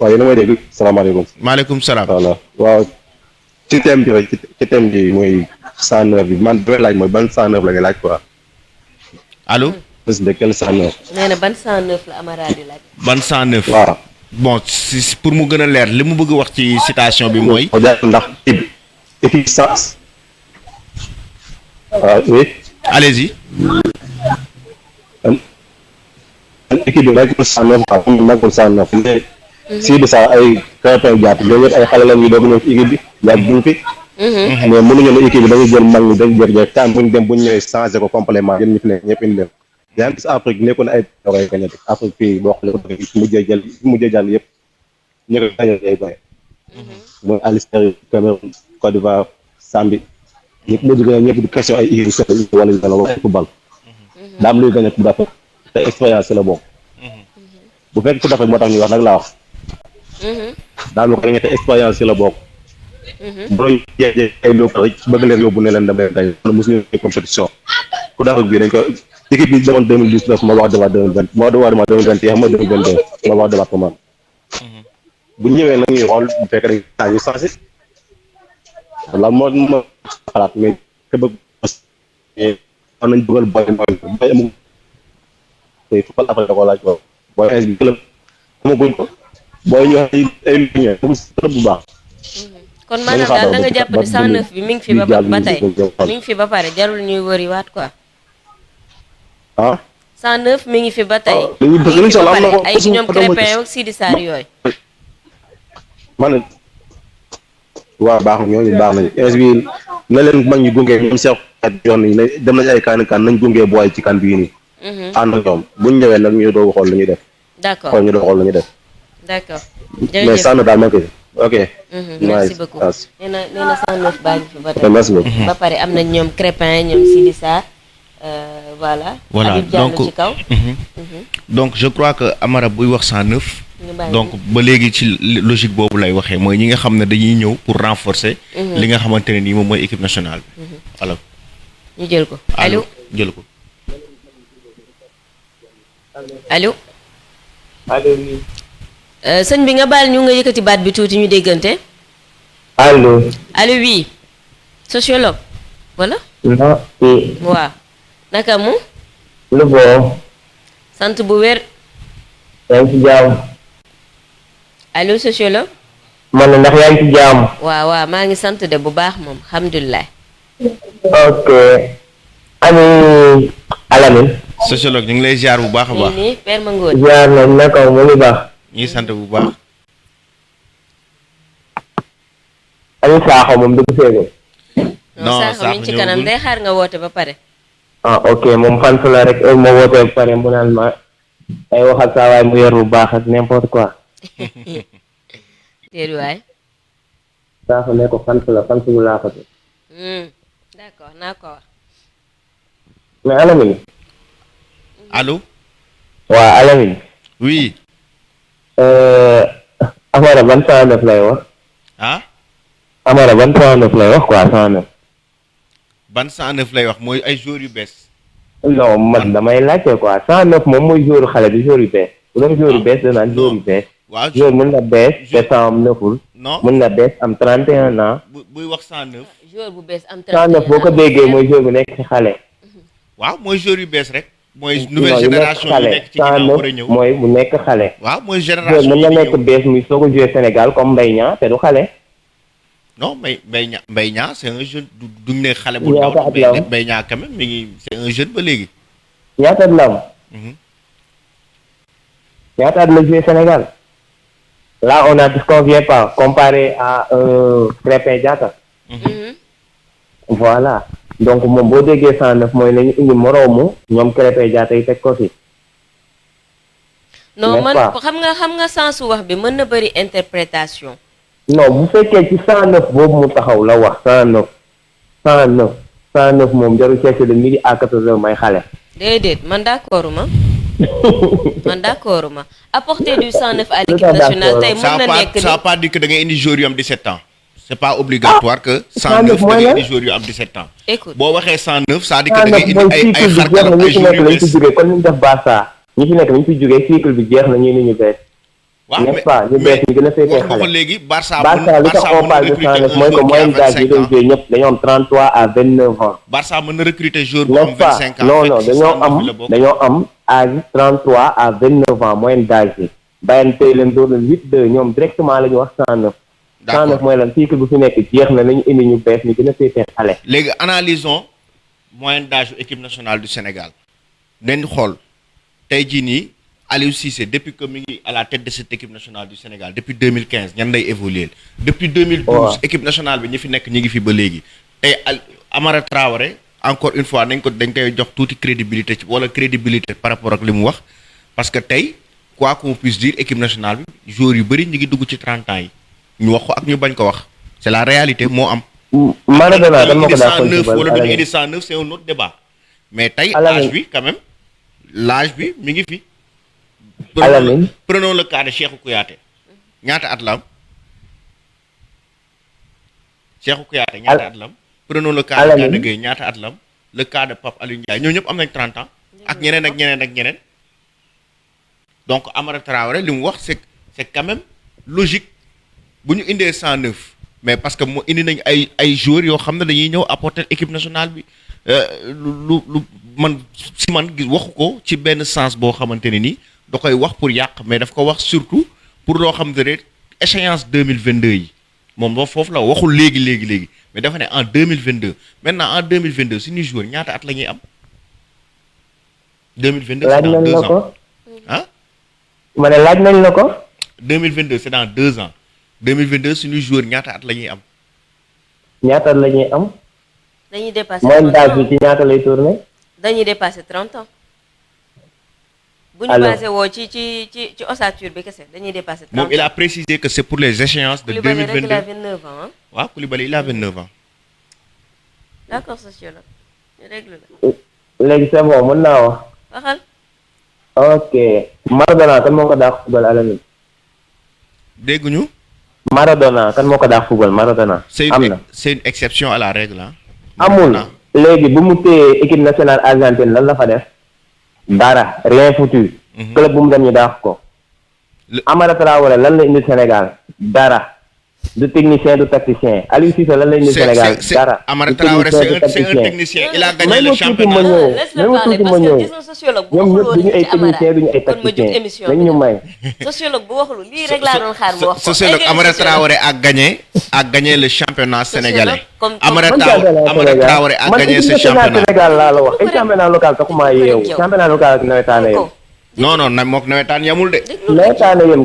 waaw yéen a may dégg salaamaaleykum. maaleykum salaam. voilà waaw ci thème bi rek ci thème bi mooy 109 bi man damay laaj mooy ban 109 la nga laaj quoi. allo. de quel 109. nee na ban 109 la Amara di laaj. ban 109. waaw bon pour mu gën a leer li mu bëgg wax ci citation bi mooy. ndax équipe sans. Oui. Allez-y. Équipe bi nekkul 109 quoi nekkul 109 mais. si de ça ay Krépin Diatta ñooñu ay xale la ñuy doog ñëw ci équipe bi yàgg duñ fi. mais mënuñu ne équipe bi dañuy jël mag ñi dañuy jël temps bu ñu dem bu ñu ñëwee changé ko complément yéen ñu fi nekk ñëpp indi leen. yaa ngi gis Afrique nekkoon ay doole gañe Afrique fii boo xoolee mujjee jàll yëpp ñu ko gañe ay doole. mooy Algérie Cameroun Côte d'Ivoire Zambie ñëpp mujj gañe ñëpp di question ay équipe yu wala yu wala ay football. daa am luy gañe Coupe d'Afrique te expérience la bokk. bu fekk Coupe d'Afrique moo tax ñuy wax nag laa wax. daal ma ko dañuy te expérience la bokk. booy jeexee ay local rek bëgg leen yóbbu ne leen damay dañ wala mosuñu compétition Coupe d'Afrique bi dañ ko équipe bi demoon 2019 ma wax demaat 2020 ma wax demaat 2021 ma 2022 ma wax demaat ko man bu ñëwee nag ñuy xool bu fekkee dañ ñu changé wala moo ma xalaat mais ke bëgg am nañ dugal booy booy amul te football après da ko laaj ko booy ins bi club amaguñ ko booy ñu ay luñe bu baax. kon maanaam daal da nga jàpp ne 109 bi mi ngi fi ba tey mi ngi fi ba pare jarul ñuy wëri waat quoi. 109 mi ngi fi ba tey. mi ngi fi ba pare ay ñoom Krépin ak Sidi Sarr yooyu. man waaw baax na ñooñu baax nañu ins bi na leen mag ñu gunge ñoom Cheikh yoon nañ dem nañ ay kan nañ gunge booy ci kan bii nii. ànd ak ñoom buñ ñëwee nag ñu doog xool lu ñuy def. d'accord xool ñu doog xool lu ñuy def. d'accord mais sànn daal ma ok. merci beaucoup nee na 109 baa ngi fi ba tey. merci beaucoup ba pare am nañ ñoom Krépin ñoom Sidi Sarr voilà. Habib Diallo ci kaw. donc je crois que Amara buy wax 109. donc ba léegi ci logique boobu lay waxee mooy ñi nga xam ne dañuy ñëw pour renforcer. li nga xamante ne nii moom mooy équipe nationale bi. alors. ñu jël ko allo jël ko. allo. allo. sëñ bi nga baal ñu nga yëkkati baat bi tuuti ñu déggante. allo. allo oui. sociologue. voilà. non. waaw. naka mu. lu boo. sant bu wér. yaa ngi ci jàmm. allo sociologue. man ndax yaa ngi ci jàmm. waaw waaw maa ngi sant de bu baax moom alhamdulilah. ok. ani Alamine. sociologue ñu ngi lay ziar bu baax a baax. nii Père Mangoor. ziar na naka mu ngi baax. ñu ngi sant bu baax. ani Sakho moom dugg seegul. non Sakho mi ngi ci kanam day xaar nga woote ba pare. ah ok moom fan la rek ma woote ba pare mu naan ma ay waxal saa waay mu yor bu baax ak n'importe quoi. déedéet waay. Sakho ne ko fan la fan bu laa ko. d'accord naa ko wax. mais Alamine. allo. waaw Alamine. oui. Amara ban 109 lay wax. ah. Amara ban 109 lay wax quoi 109. ban 109 lay wax mooy ay joueurs yu bees. non man damay laajte quoi 109 moom mooy joueur xale bi joueur yu bees bu doon joueur yu bees danaan joueur yu bees. waaw joueur mën na bees te 109. non mën na bees am 31 ans. buy wax 109. joueur bu bees am 31 109 boo ko déggee mooy joueur bu nekk ci xale. waaw mooy joueurs yu bees rek. mooy nouvelle génération yu nekk ci ginnaaw war a ñëw mooy bu nekk xale. waaw mooy génération joueur mën na nekk bees muy soog a jouer Sénégal comme Mbaye Niang te du xale. non Mbaye Niang c'est un jeune duñ ne xale bu ndaw Mbaye Niang quand même mi ngi c'est un jeune ba léegi. ñaata at la am. ñaata at la jouer Sénégal. là on a disconvient pas comparé à Krépin Diatta. voilà donc moom boo déggee 109 mooy nañu indi moroomu ñoom Krépin Diatta yi teg ko fi. non man xam nga sensu wax bi mën na bëri interprétation. non bu fekkee ci 109 boobu mu taxaw la wax 109 moom jarul ceeb de midi à 14h may xale. déedéet man d'accord ma. man d'accord ma apporter du 109 à l'équipe nationale tey mën na nekk ça pas dit que da ngay indi joueurs yu am 17 ans. c'est pas obligatoire que 109 da ngay indi joueurs yu am 17 ans. écoute boo waxee 109 ça dit que da ngay indi ay xar kanam ay joueurs yu bees. ñi fi nekk lañ fi jógee cycle bi jeex na ñu bees. waaw n'est-ce pas ñu bees ñu gën a féetee xale. wax nga léegi Barça li tax on parle de 109 mooy que moyenne d'âge yi doon joué ñëpp dañoo am 33 à 29 ans. Barça mën na recruter joueur bu am 25 ans. non dañoo am âge 33 à 29 ans moyenne d'âge yi. Bayern tey leen door leen 8-2 ñoom directement la ñu wax 109. D'accord 109 mooy lan cycle bu fi nekk jeex na nañu indi ñu bees ñu gën a féetee xale. léegi analysons moyenne d'âge équipe nationale du Sénégal nañ xool tey jii nii Aliou Cissé depuis que mi ngi à la tête de cette équipe nationale du Sénégal depuis 2015 ñan lay évoluer depuis 2012 équipe nationale bi ñi fi nekk ñi ngi fi ba léegi tey Amara Traoré encore une fois dañ koy jox tuuti crédibilité wala crédibilité par rapport ak li mu wax parce que tey quoi qu'on puisse dire équipe nationale bi joueurs yu bëri ñi ngi dugg ci 30 ans yi ñu wax ko ak ñu bañ ko wax c'est la réalité moo am. Maradona dama ko daa wala duñu indi 109 c'est un autre débat mais tey âge bi quand même l'âge bi mi ngi fi. Prenons le cas de Cheikhou Kouyaté ñaata at la am Cheikhou Kouyaté ñaata at la am prenons le cas de Gana Gueye ñaata at la am le cas de Pape Aliou Ndiaye ñoo ñëpp am nañ 30 ans ak ñeneen ak ñeneen ak ñeneen donc Amara Traoré li mu wax c'est quand même logique bu ñu indee 109 mais parce que moo indi nañ ay joueurs yoo xam ne dañuy ñëw apporter équipe nationale bi lu man si man gis waxu ko ci benn sens boo xamante ne nii da koy wax pour yàq mais daf ko wax surtout pour loo xam ne échéance 2022 yi moom ba foofu la waxul léegi mais dafa ne en 2022 maintenant en 2022 suñuy joueurs ñaata at la ñuy am 2022 c'est dans 2 ans ah ma ne laaj nañ la ko 2022 c'est dans 2 ans 2022 suñuy joueurs ñaata at la ñuy am ñaata at la ñuy am dañuy dépasser moyenne d'âge bi ci ñaata lay tourner dañuy dépasser 30 ans bu ñu basé woo ci ossature bi kese dañuy dépasser 30 ans. moom il a précisé que c'est pour les échéances de 2022. Il a 29 ans hein. waaw Koulibaly il a 29 ans. d'accord sociologue ñu règle la. léegi c'est bon mën naa wax. waxal. ok Maradona kan moo ko daax football Alamine. dégguñu. Maradona kan moo ko daax football Maradona. am na c'est une exception à la règle ah. amul léegi bu mu téye équipe nationale argentine lan la fa def. dara rien foutu. club bu mu dem ñu daax ko. Amara Traoré lan la indi Sénégal dara. du technicien du tacticien Aliou Cissé lan la indi Sénégal dara. Amara Traoré c'est un technicien il a gagné le championnat. ñoom ñëpp duñu ay technicien duñu ay tacticien nañ ñu may. sociologue bu waxul lii rek laa doon xaar mu wax ko. sociologue Amara Traoré a gagné le championnat sénégalais. Amara Traoré a gagné ce championnat. Sénégal laa la wax ay championnat local taxuma yeewu championnat local ak nawetaane yem. non mook nawetaan yamul de. nawetaane yem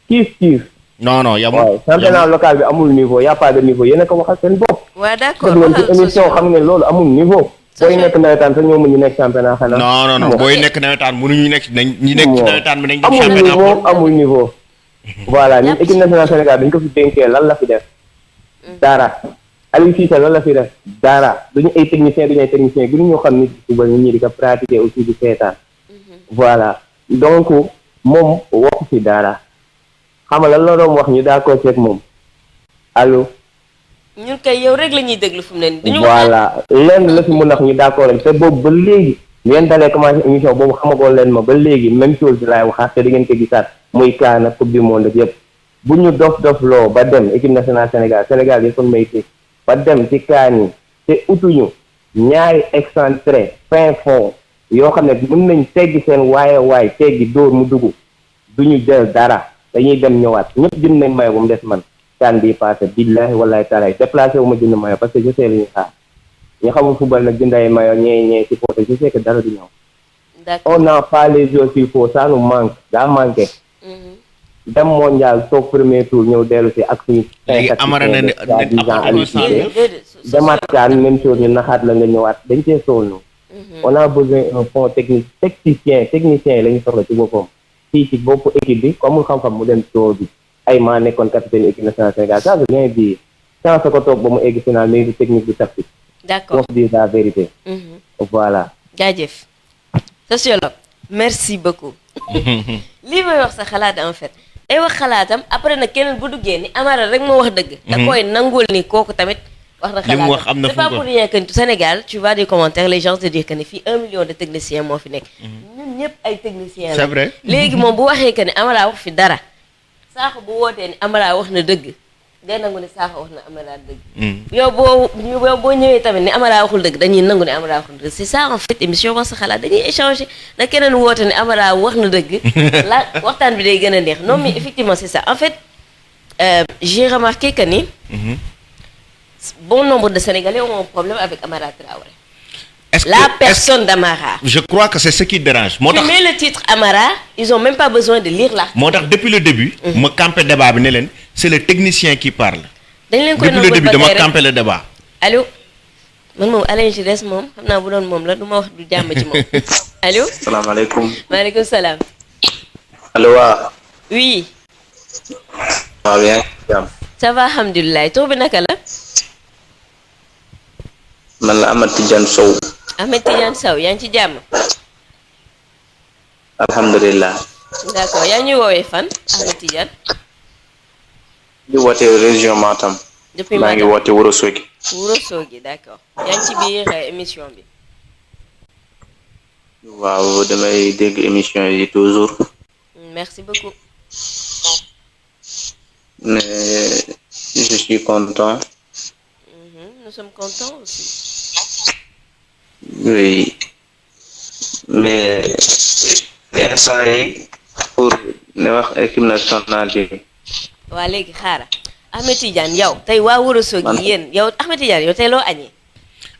kiif non yamul. waaw championnat local bi amul niveau y a pas de niveau yéen a ko waxal seen bopp. waaw d'accord ci émission xam ne loolu amul niveau. booy nekk nawetaan sax ñoo mën ñu nekk championnat xanaa. non booy nekk nawetaan mënuñu nekk ñi nekk ci nawetaan bi nañ dem championnat. amul niveau amul niveau. voilà ñun équipe nationale Sénégal dañ ko fi dénkee lan la fi def. dara Aliou Cissé lan la fi def. dara duñu ay technicien duñu ay technicien gënu ñoo xam nit ci ba nit ñi di ko pratiquer aussi di seetaan. voilà donc moom waxu fi dara. xam nga lan la doon wax ñu d'accord ceeg moom allo. ñun kay yow rek la ñuy déglu fu mu ne nii. voilà lenn la fi mun a wax ñu d'accord te boobu ba léegi ngeen dalee commencé émission boobu xamagoo leen ma ba léegi même chose laay waxaat te di ngeen ko gisaat muy kaana coupe du monde yëpp bu ñu dof loo ba dem équipe nationale Sénégal yi kon may teg ba dem ci kaan yi te utuñu ñaari excentré fin fond yoo xam ne mën nañ teggi seen waay teggi dóor mu dugg duñu jël dara. dañuy dem ñëwaat ñëpp jënd nañ mayo ba mu des man kaan bii passé billahi wallahi taala déplacé wu ma jënd mayo parce que je sais li ñu xaar ñu xamul football nag jënd ay mayo ñee ci porté je sais que dara du ñëw. on n'a pas les joueurs qu'il faut ça nous manque daa manqué. dem mondial toog premier tour ñëw dellu si ak suñu. léegi Amara na ne demaat kaan même chose ñu naxaat la nga ñëwaat dañ cee sonn. on a besoin un fond technicien la ñu soxla ci boppam. fii ci boppu équipe bi comme xam-xam mu dem soo bi ay maa nekkoon capitaine équipe nationale Sénégal ça veut rien dire sans ko toog ba mu egg final mais du technique du tactique. d'accord pour dire la vérité. voilà. jaajëf sociologue merci beaucoup. lii may wax sa xalaat en fait ay wax xalaatam après nag keneen bu duggee ni Amara rek moo wax dëgg. da koy nangul ni kooku tamit. wax na xalaatam li mu wax am na c'est pas pour rien que Sénégal tu vois des commentaires les gens te disent que ni fii 1 million de techniciens moo fi nekk. ñun ñëpp ay techniciens la. c'est vrai léegi moom bu waxee que ni Amara wax fi dara saako bu wootee ni Amara wax na dëgg day nangu ne Sakho wax na Amara dëgg. yow boo ñëwee tamit ne Amara waxul dëgg dañuy nangu ne Amara waxul dëgg c'est ça en fait émission wax sa xalaat dañuy échanger na keneen woote ne Amara wax na dëgg. la waxtaan bi day gën a neex non mais effectivement c'est ça en fait j'ai remarqué que ni. bon nombre de Sénégalais ont un problème avec Amara Traoré. La personne d'Amara. Je crois que c'est ce qui dérange. Tu mets le titre Amara, ils ont même pas besoin de lire l'article. Moi, depuis le début, me camper le débat, c'est le technicien qui parle. Depuis le début, de me camper le débat. Allô? Man Alain Gires mom, xamna bu doon mom la duma wax du jamm ci mom. Allô? Salam alaykoum. Wa alaykoum salam. Allô wa. Oui. Ça va bien? Ça va alhamdulillah. Tour bi naka la? Man la Ahmed Tidiane Sow. Ahmed Tidiane Sow, yaa ngi ci jàmm? Alhamdulillah. D'accord, yaa ñuy woowee fan Ahmed Tidiane? di woote région Matam. Depuis maa ngi woote Ourossogui. Ourossogui, d'accord. yaa ngi ci biir émission bi. waaw damay dégg émission yi toujours. Merci beaucoup. Mais je suis content. Nous sommes contents aussi. Oui. Mais instant yi pour ne wax équipe nationale bi. waa léegi xaaral Ahmed Tidiane yow tey waa Ourossogui yéen yow Ahmed Tidiane yow tey loo añee.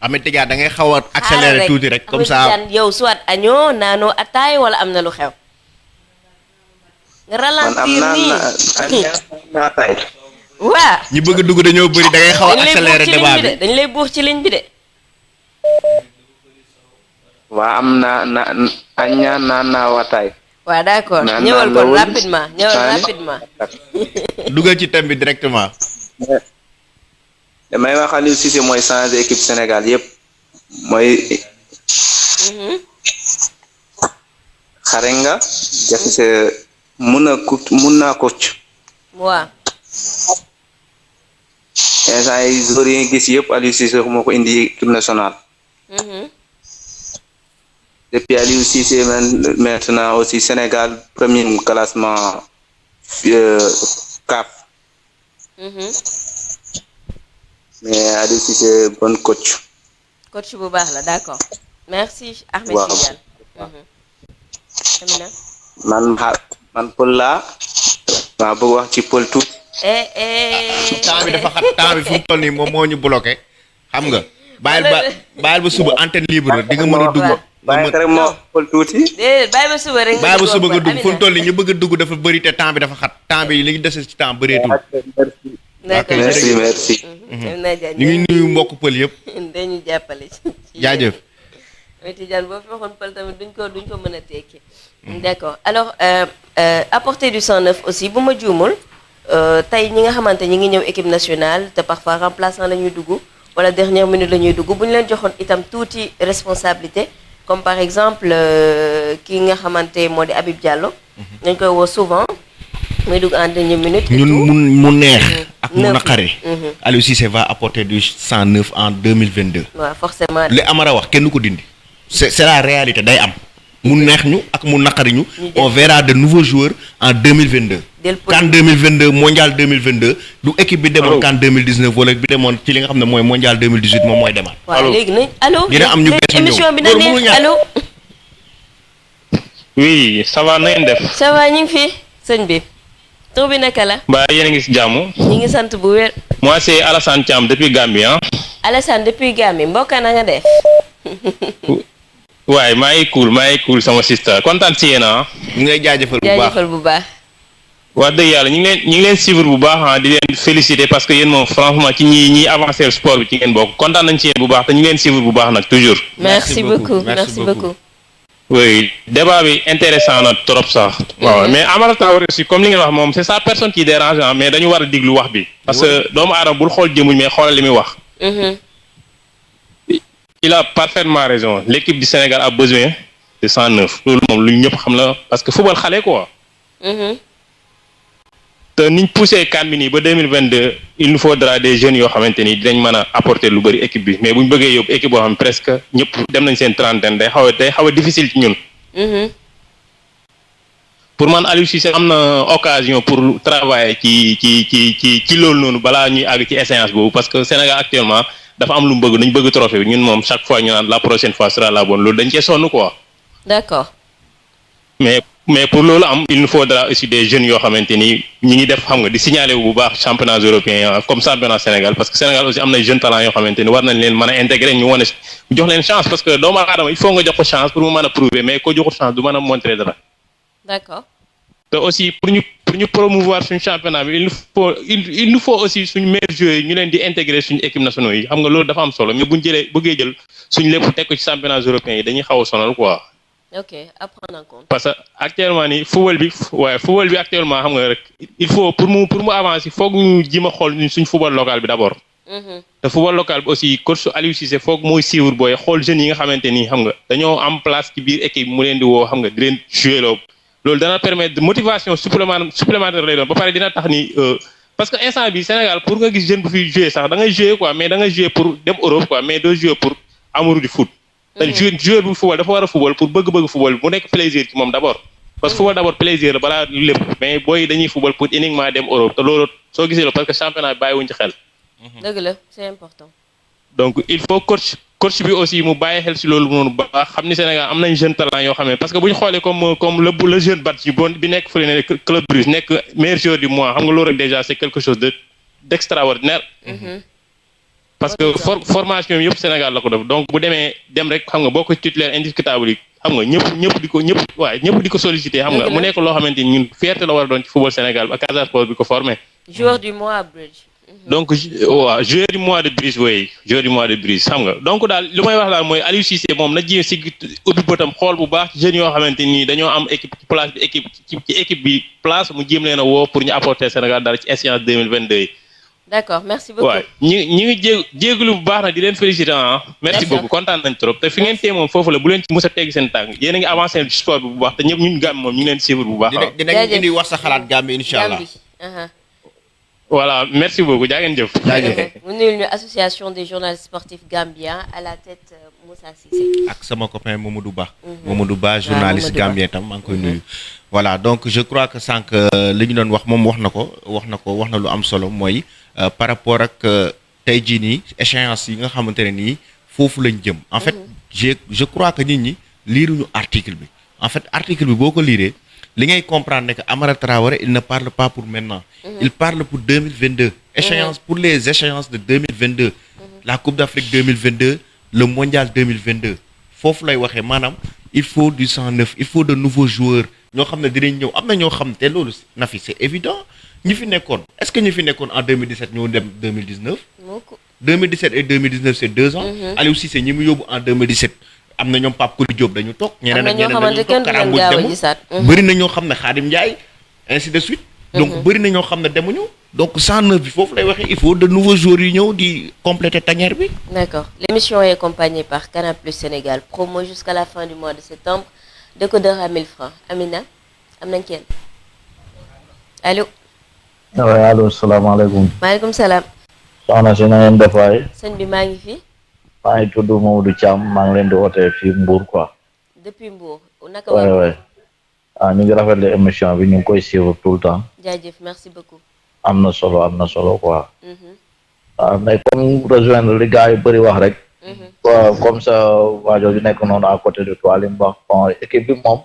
Ahmed Tidiane da ngay xaw a accélérer tuuti rek comme ça. Ahmed Tidiane yow soit añoo naanoo ataay wala am na lu xew. nga ralentir nii ataay. waa ñi bëgg dugg dañoo bëri da ngay xaw a accélérer débat bi dañ lay buux ci ligne bi de. waa am na añaa naan wataay. waaw d'accord ñëwal kon rapidement dugal ci thème bi directement. damay wax Aliou Cissé mooy changer équipe Sénégal yépp mooy xare nga def sa mun naa coach. waaw. instant yi joueurs yi gis yëpp Aliou Cissé moo ko indi équipe nationale. Depuis Aliou Cissé maintenant aussi Sénégal premier classement CAF. Mais Aliou Cissé bon coach. coach bu baax la d'accord merci Ahmed Tidiane. man Paul laa maa bëgg wax ci Paul tuuti. temps bi dafa xat temps bi fu mu toll nii moom moo ñu bloqué xam nga. bàyyil ba suba antenne libre di nga mën a dugg. bàyyi rek moo Paul tuuti. bàyyi ba suba rek bàyyi ba suba nga dugg fu mu toll nii ñu bëgg a dugg dafa bëri te temps bi dafa xat temps bi li ñu dese ci temps bëreetul. d'accord merci. ñu ngi nuyu mbokk pël yëpp. dañu jàppale ci. jaajëf. Tidiane boo fi waxoon pël tamit duñ ko mën a tekki. d'accord alors apporter du 109 aussi bu ma juumul tey ñi nga xamante ñi ngi ñëw équipe nationale te parfois remplaçant la ñuy dugg wala dernière minute la ñuy dugg bu ñu leen joxoon itam tuuti responsabilité comme par exemple ki nga xamante moo di Habib Diallo. dañ koy woo souvent muy dugg en dernière minute. ñun mu neex. ak mu naqare. Aliou Cissé va apporter du 109 en 2022. waaw forcément. li Amara wax kenn ko dindi. c'est la réalité day am. mu neex ñu ak mu naqari ñu. on verra de nouveaux joueurs en 2022. CAN 2022 mondial 2022 du équipe bi demoon CAN 2019 wala bi demoon ci li nga xam ne mooy mondial 2018 moom mooy demaat. waaw léegi nañ allo. dina am ñu bees ñëw émission bi na neex allo. oui ça va na ngeen def. ça va ñu ngi fi sëñ bi. tur bi naka la. ba yéen a ngi si jàmm. ñu ngi sant bu wér. moi c'est Alassane Thiam depuis Gambie ah. Alassane depuis Gambie mbokk na nga def. waaye maa ngi cool sama sister kontaan si yéen ah. ñu ngi lay jaajëfal bu baax. wax dëgg yàlla ñu ngi leen suivre bu baax ah di leen féliciter parce que yéen moom franchement ci ñi avancer sport bi ci ngeen bokk kontaan nañ ci yéen bu baax te ñu ngi leen suivre bu baax nag toujours. merci beaucoup. oui débat bi intéressant na trop sax. waaw mais Amara Traoré aussi comme li ngeen wax moom c'est sa personne qui dérange ah mais dañu war a diglu wax bi. parce que doomu aadama bul xool jëmuñ mais xoolal li muy wax. il a parfaitement raison l'équipe du Sénégal a besoin de 109 loolu moom lu ñëpp xam la parce que football xale quoi. te niñ poussé CAN bi nii ba 2022 il nous faudra des jeunes yoo xamante ni dinañ mën a apporter lu bëri équipe bi mais bu ñu bëggee yóbbu équipe boo xam presque ñëpp dem nañ seen trentaine day xaw a difficile ci ñun. pour man Aliou Cissé am na occasion pour travailler ci loolu noonu balaa ñuy àgg ci échéance boobu parce que Sénégal actuellement dafa am lu mu bëgg dañ bëgg trophée bi ñun moom chaque fois ñu naan la prochaine fois sera la bonne loolu dañ cee sonn quoi. D'accord. mais pour loolu am il nous faudra aussi des jeunes yoo xamante ni ñi ngi def xam nga di signaler bu baax championnat européen comme championnat Sénégal parce que Sénégal aussi am na jeunes talents yoo xamante ni war nañ leen mën a intégrer ñu wane jox leen chance parce que doomu aadama il faut nga jox ko chance pour mu mën a prouver mais ko joxul chance du mën a montrer dara. D'accord. te aussi pour ñu promouvoir suñu championnat bi il nous faut aussi suñu meilleurs joueurs yi ñu leen di intégrer suñu équipe nationale yi xam nga loolu dafa am solo mais buñ bëggee jël suñu lépp teg ko ci championnat européen yi dañuy xaw a sonal quoi. Ok, à prendre en compte. Parce que actuellement nii football bi actuellement xam nga rek il faut pour mu avancer foog ñu jima xool suñ football local bi d'abord. te football local bi aussi coach Aliou Cissé foog mooy suivre booy xool jeunes yi nga xamante ni xam nga dañoo am place ci biir équipe mu leen di woo xam nga di leen jouer loolu dana permettre motivation supplémentaire lay doon ba pare dina tax ni parce que instant bi Sénégal pour nga gis jeune bu fi jouer sax da ngay jouer quoi mais da ngay jouer pour dem Europe quoi mais doo jouer pour amour du foot. te joueur bu football dafa war a football pour bëgg-bëgg football mu nekk plaisir ci moom d'abord parce que football d'abord plaisir la balaa lépp mais booy dañuy football pour uniquement dem Europe te loolu soo gisee la parce que championnat bi bàyyiwuñ ci xel. dëgg la c'est important. donc il faut coach bi aussi mu bàyyi xel si loolu noonu ba xam ni Sénégal am nañ jeune talent yoo xam ne parce que bu ñu xoolee comme le jeune Badji bi nekk fële ne Club Brugge nekk meilleur joueur du mois xam nga loolu rek déjà c'est quelque chose d'extraordinaire. parce que formation yëpp Sénégal la ko def donc bu dem rek xam nga boo ko titulaire indiscutable yi xam nga ñëpp di ko solliciter xam nga mu nekk loo xamante ni ñun fierté la war a doon ci football Sénégal ba Casa Sport bi ko formé. joueur du mois à Bruges. donc waaw joueur du mois de Bruges oui joueur du mois de Bruges xam nga donc daal li may wax daal mooy Aliou Cissé moom na jéem si ubbi bëtam xool bu baax jeunes yoo xamante ni dañoo am équipe ci place bi ci équipe bi place mu jéem leen a woo pour ñu apporter Sénégal dara ci échéance 2022 yi. D'accord, merci beaucoup. waaw ñi ngi jégalu bu baax nag di leen féliciter ah. merci beaucoup kontaan nañ trop te fi ngeen tee moom foofu la bu leen ci mos a teggi seen tànk yéen a ngi avancé ci sport bi bu baax te ñëpp ñun Gambie moom ñu ngi leen suivre bu baax. dinañ indi wax sa xalaat Gambie incha allah. voilà merci beaucoup jaa ngeen jëf. mu nuyul ñu association des journalistes sportifs gambiens à la tête Moussa Cissé. ak sama copain Mamadou Ba. Mamadou Ba journaliste gambien tam maa ngi koy nuyu. voilà donc je crois que sànq li ñu doon wax moom wax na lu am solo mooy par rapport ak tey jii nii échéance yi nga xamante ne nii foofu lañ jëm. en fait je crois que nit ñi liiruñu article bi en fait article bi boo ko liiree li ngay comprendre ne que Amara Traoré il ne parle pas pour maintenant. il parle pour 2022. échéance pour les échéances de 2022. la Coupe d'Afrique 2022 le mondial 2022 foofu lay waxee maanaam il faut du sang neuf il faut de nouveaux joueurs ñoo xam ne dinañ ñëw am na ñoo xam te loolu na fi c'est évident ñi fi nekkoon est-ce que ñi fi nekkoon en 2017 ñoo dem 2019. 2017 et 2019 c'est 2 ans. Aliou Cissé ñi mu yóbbu en 2017 am na ñoom Pape Kouli Diop dañu toog. ñeneen ak ñeneen dañu toog Karam Mbodj demul bëri na ñoo xam ne Khadim Ndiaye ainsi de suite. donc bëri na ñoo xam ne demuñu. donc 109 bi foofu lay waxee il faut de nouveaux joueurs yu ñëw di compléter tanière bi. D'accord. L'émission est accompagnée par Canal Plus Sénégal promo jusqu'à la fin du mois de septembre décodeur à 1000 francs Amina am nañ kenn allo. waaw allo salaamaaleykum. maaleykum salaam. soxna si na ngeen def waay. sëñ bi maa ngi fi. maa ngi tudd Mamadou Thiam maa ngi leen di wootee fii Mbour quoi. depuis Mbour. naka waay waay ñu ngi rafetlu émission bi ñu ngi koy suivre tout le temps. jaajëf merci beaucoup. am na solo quoi. waaw mais comme rejoindre li gars yu bëri wax rek. comme ça waajoo bi nekk noonu à côté de toi li mu wax bon équipe bi moom.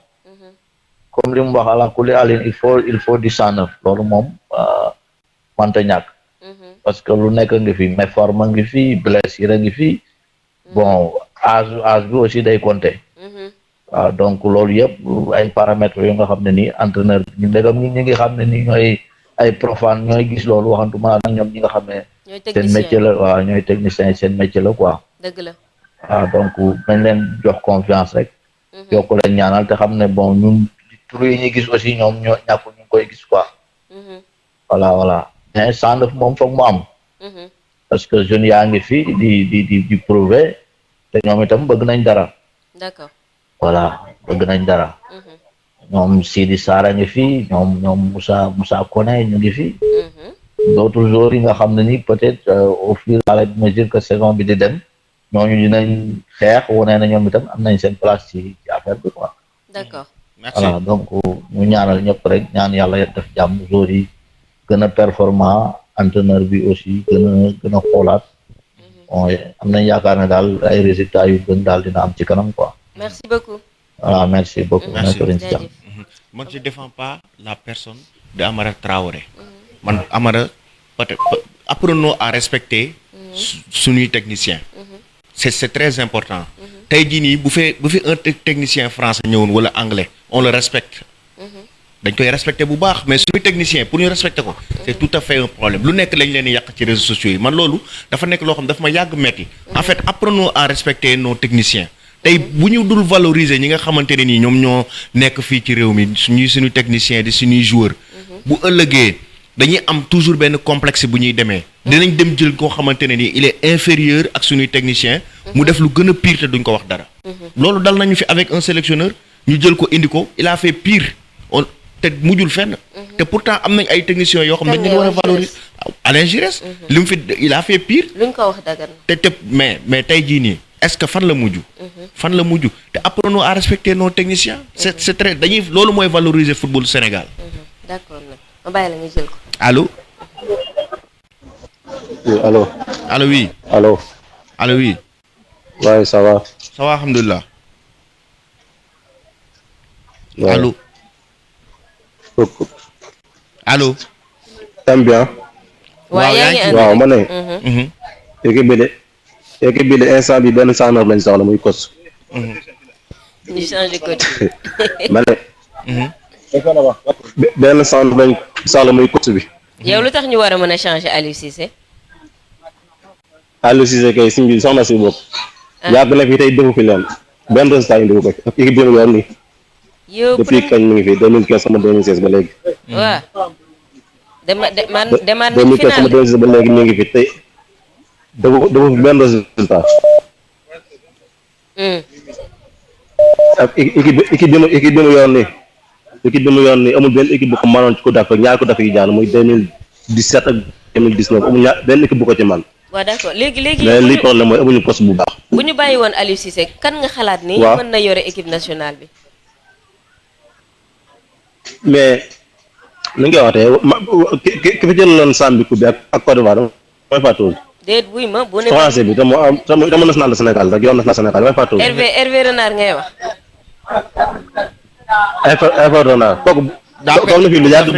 comme li mu wax ala kulli alin il faut du sang neuf loolu moom mënta ñàkk. parce que lu nekk ngi fi méforme ngi fi blessure ngi fi bon âge bi aussi day compter. waaw donc loolu yëpp ay paramètres yu nga xam ne nii entraîneur ñu ndegam ñi ngi xam ne nii ñooy ay profane ñooy gis loolu waxantuma nag ñoom ñi nga xam ne seen métier la waaw ñooy technicien seen métier la quoi. dëgg la waaw donc nañ leen jox confiance rek. yokku leen ñaanal te xam ne bon ñun tur yi ñuy gis aussi ñoom ñoo ñàkk ñu koy gis quoi. voilà mais sang neuf moom foog mu am. parce que jeunes yaa ngi fi di prouver te ñoom itam bëgg nañ dara. d'accord. voilà bëgg nañ dara. ñoom Sidi Sarr a ngi fi ñoom Moussa Koné ñu ngi fi. d'autres joueurs yi nga xam ne ni peut-être au fur et à mesure que saison bi di dem ñooñu dinañ xeex wane na ñoom itam am nañ seen place ci affaire bi quoi. d'accord. Merci. Voilà, donc ñu ñaanal ñëpp rek ñaan yàlla def jàmm joueurs yi gën a performant entraîneur bi aussi gën a xoolaat bon am nañ yaakaar ne daal ay résultats yu gën daal dina am ci kanam quoi. Merci beaucoup. Voilà, merci beaucoup. Merci. Jaajëf. Moi, je ne défends pas la personne de Amara Traoré. Man, Amara, apprenons à respecter suñuy technicien. C'est très important. Tey jii nii bu fi un technicien français ñëwoon wala anglais on le respecte. dañ koy respecter bu baax mais suñu technicien pour ñu respecter ko c'est tout à fait un problème lu nekk lañ leen di yàq ci réseaux sociaux yi man loolu dafa nekk loo xam dafa ma yàgg metti en fait apprenons à respecter nos techniciens tey bu ñu dul valoriser ñi nga xamante ne nii ñoom ñoo nekk fii ci réew mi suñu technicien di suñuy joueur bu ëllëgee dañuy am toujours benn complexe bu ñuy demee dinañ dem jël koo xamante ne nii il est inférieur ak suñuy technicien mu def lu gën a pire te duñ ko wax dara loolu dal nañu fi avec un sélectionneur ñu jël ko indi ko il a fait pire te mujjul fenn te pourtant am nañ ay techniciens yoo xam ne dañ leen war a valoriser Alain Giresse li mu fi il a fait pire luñ ko wax dagan te mais tey jii nii est-ce que fan la mujj te apprenons à respecter nos techniciens c'est très dañuy loolu mooy valoriser football Sénégal d'accord nag ma bàyyi la nga jël ko allô Oui, allô. allô oui Allô. allô oui Ouais, ça va. ça va alhamdulilah Ouais. allô allô T'aimes bien? waaw yaa ngi ànd waaw ma ne. équipe bi de instant bi benn 109 lañ soxla muy coach. ñu changé côté ma ne. benn 109 lañ soxla muy coach bi. yow lu tax ñu war a mën a changer Aliou Cissé Aliou Cissé kay suñ bi soxna si bopp. yàgg na fi tey defu fi leen benn résultat indi ko ak équipe bi mu yor nii. yow depuis kañ mu ngi fi 2015 sama 2016 ba léegi. waaw demaat nañ 2015 sama final 2016 ba léegi ñu ngi fi tey defu fi benn résultat. ak équipe bi mu yor nii. équipe bi mu yor nii amul benn équipe bu ko mënoon ci Coupe d'Afrique ñaari Coupe d'Afrique yi jàll muy 2017 ak 2019 amul benn équipe bu ko ci man waaw d'accord léegi mais li problème mooy amuñu poste bu baax. bu ñu bàyyi woon Aliou Cissé kan nga xalaat ni waaw mën na yore équipe nationale bi mais ni nga waxatee ki fi jëloon Zambie coupe bi ak Côte d'Ivoire mooy fàttewul déet buy ma bu ne français bi te mu national de Sénégal rek yow national Sénégal mooy fàttewul Hervé Renard ngay wax Hervé Renard kooku comme na fii lu yàgg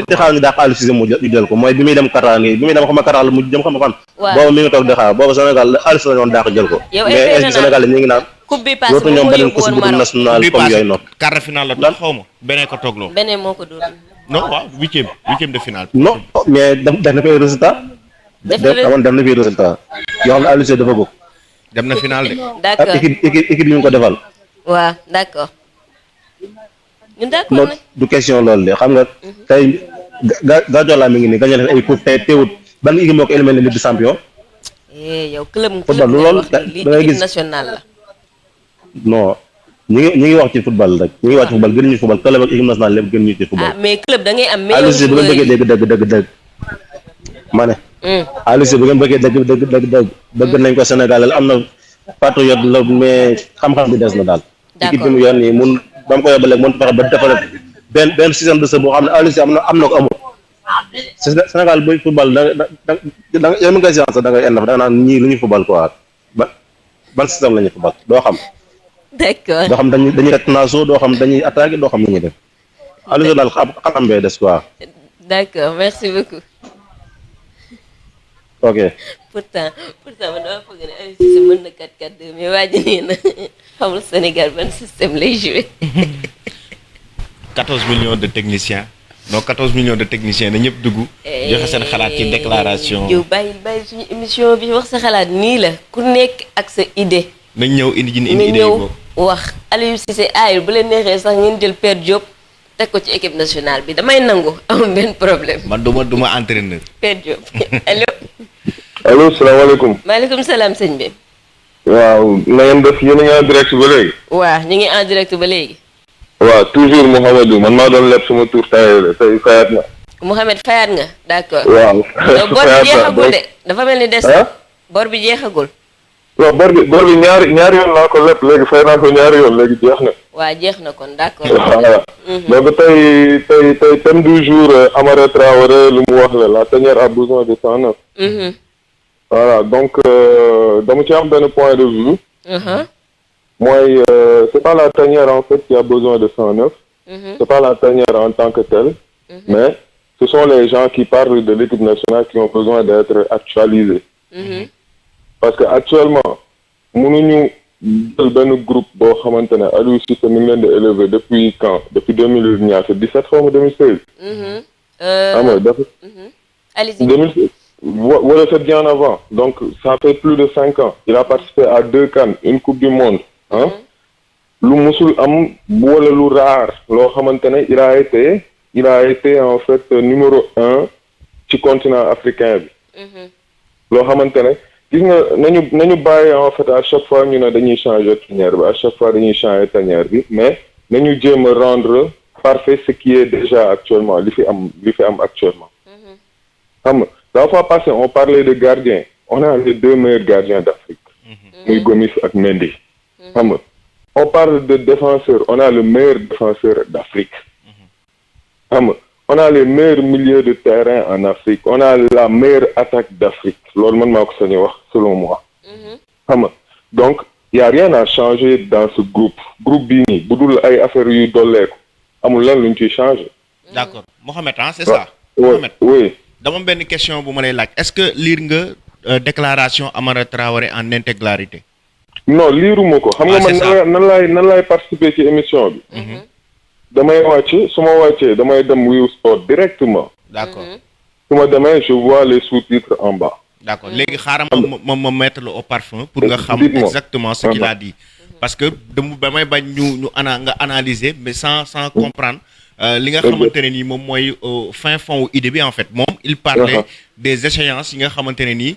di xaar ñu dàq Aliou Cissé mu jël ko mooy bi muy dem Qatar nii bi muy dem xam Qatar la mu jëm xam fan boobu mi ngi toog di xaar boobu Sénégal Aliou Cissé la doon dàq jël ko mais Sénégal ñu ngi naan coupe bi passé dootu ñoom beneen course bu national comme yooyu noonu quart de finale la doon xaw ma beneen ko toogloo beneen moo ko dóor non waaw huitième de finale non mais def na fay résultat def na fay résultat yoo xam ne Aliou Cissé dafa bëgg dem na finale de d'accord ak équipe yi ñu ko defal waaw d'accord ñun d'accord non nag du question loolu de xam nga tey Guardiola mi ngi nii gañe def ay coupe tey teewut ban équipe moo ko éliminé Ligue des champions yow club football lu loolu da da ngay équipe gis nationale la non ñu ngi wax ci football rek ñu ngi wax ci football gën ñu football club ak équipe nationale lépp gën ñu ci football mais club da ngay am Aliou Cissé bu ngeen bëggee dëgg ma ne Aliou Cissé bu ngeen bëggee dëgg nañ ko Sénégal am na patriote la mais xam-xam bi des na daal équipe bi mu yor nii mun ba mu ko yóbbu léegi mun fexe ba defal benn système de jeu boo xam ne Aliou Cissé am na ko amul Sénégal buy football da yow mi ngay séance da ngay da nga naan ñii lu ñu football quoi ban système la ñuy football doo xam d'accord doo xam dañuy rek naaso doo xam dañuy attaqué doo xam lu ñuy def Aliou Cissé daal xam bee des quoi d'accord merci beaucoup ok pourtant man dama foog ne Aliou Cissé mën na 4-4-2 mais waa ji nee na xamul Sénégal ban système lay jouer 14 millions de techniciens donc 14 millions de techniciens na ñëpp dugg joxe seen xalaat ci déclaration yow bàyyi suñu émission bi wax sa xalaat nii la ku nekk ak sa idée nañ ñëw indi idée ñëw wax Aliou Cissé aayul bu leen neexee sax ngeen jël Père Diop teg ko ci équipe nationale bi damay nangu amul benn problème man duma entraîneur Père Diop allo allo salaamaaleykum maaleykum salaam sëñ bi waaw na ngeen def yéen a ngi en direct ba léegi waaw ñu ngi en direct ba léegi waaw toujours Mouhamadou man maa doon leb sama tur tey fayaat na Mouhamed fayaat nga d'accord waaw bor bi jeexagul de dafa mel ni des bor bi jeexagul non bor bi ñaari yoon laa ko lépp léegi fay naa ko ñaari yoon léegi jeex na. waa jeex na kon d'accord. voilà donc tey thème du jour Amara Traoré lu mu wax la tanière a besoin de 109. voilà donc dama ci am benn point de vue. mooy c'est pas la tanière en fait qui a besoin de 109. C'est pas la tanière en tant que telle. Mais ce sont les gens qui parlent de l'équipe nationale qui ont besoin d'être actualisés. Parce que actuellement mënuñu jël benn groupe boo xamante ne Aliou Cissé mi ngi leen di élevé depuis quand depuis 2017 xaw ma 2016. xam nga dafa. allez-y 2016 wala c'est bien avant donc ça fait plus de 5 ans. Il a participé à 2 CAN une coupe du monde ah. lu musul am wala lu rare loo xamante ne il a été en fait numéro 1 ci continent africain bi. loo xamante ne gis nga nañu bàyyi en fait à chaque fois ñu ne dañuy changer tanière bi à chaque fois dañuy changer tanière bi mais nañu jéem a rendre parfait ce qui est déjà actuellement li fi am actuellement. xam nga la fois passée on parlait de gardiens on a les 2 meilleurs gardiens d'Afrique. muy Gomis ak Mendy. xam nga on parle de défenseurs on a le meilleur défenseur d'Afrique. xam nga on a les meilleurs milieux de terrain en Afrique on a la meilleure attaque d'Afrique loolu man maa ko sañu wax selon moi. xam nga donc y a rien à changer dans ce groupe bii nii bu dul ay affaires yu dolleeku amul lan luñ ciy changer. d'accord Mohamed c'est ça. Mohamed oui. dama benn question bu ma lay laaj est-ce que lire nga déclaration Amara Traoré en intégralité. non liiruma ko. xam nga man nan laay participer ci émission bi. damay wàcc su ma wàccee damay dem Wiw Sport directement. d'accord su ma demee je vois les sous-titres en bas. d'accord léegi xaaral ma mettre le au parfum pour nga xam exactement ce qu'il a dit. parce que damay bañ ñu nga analyser mais sans comprendre. li nga xamante ne nii moom mooy fin fond idée bi en fait moom il parlait des échéances yi nga xamante ne nii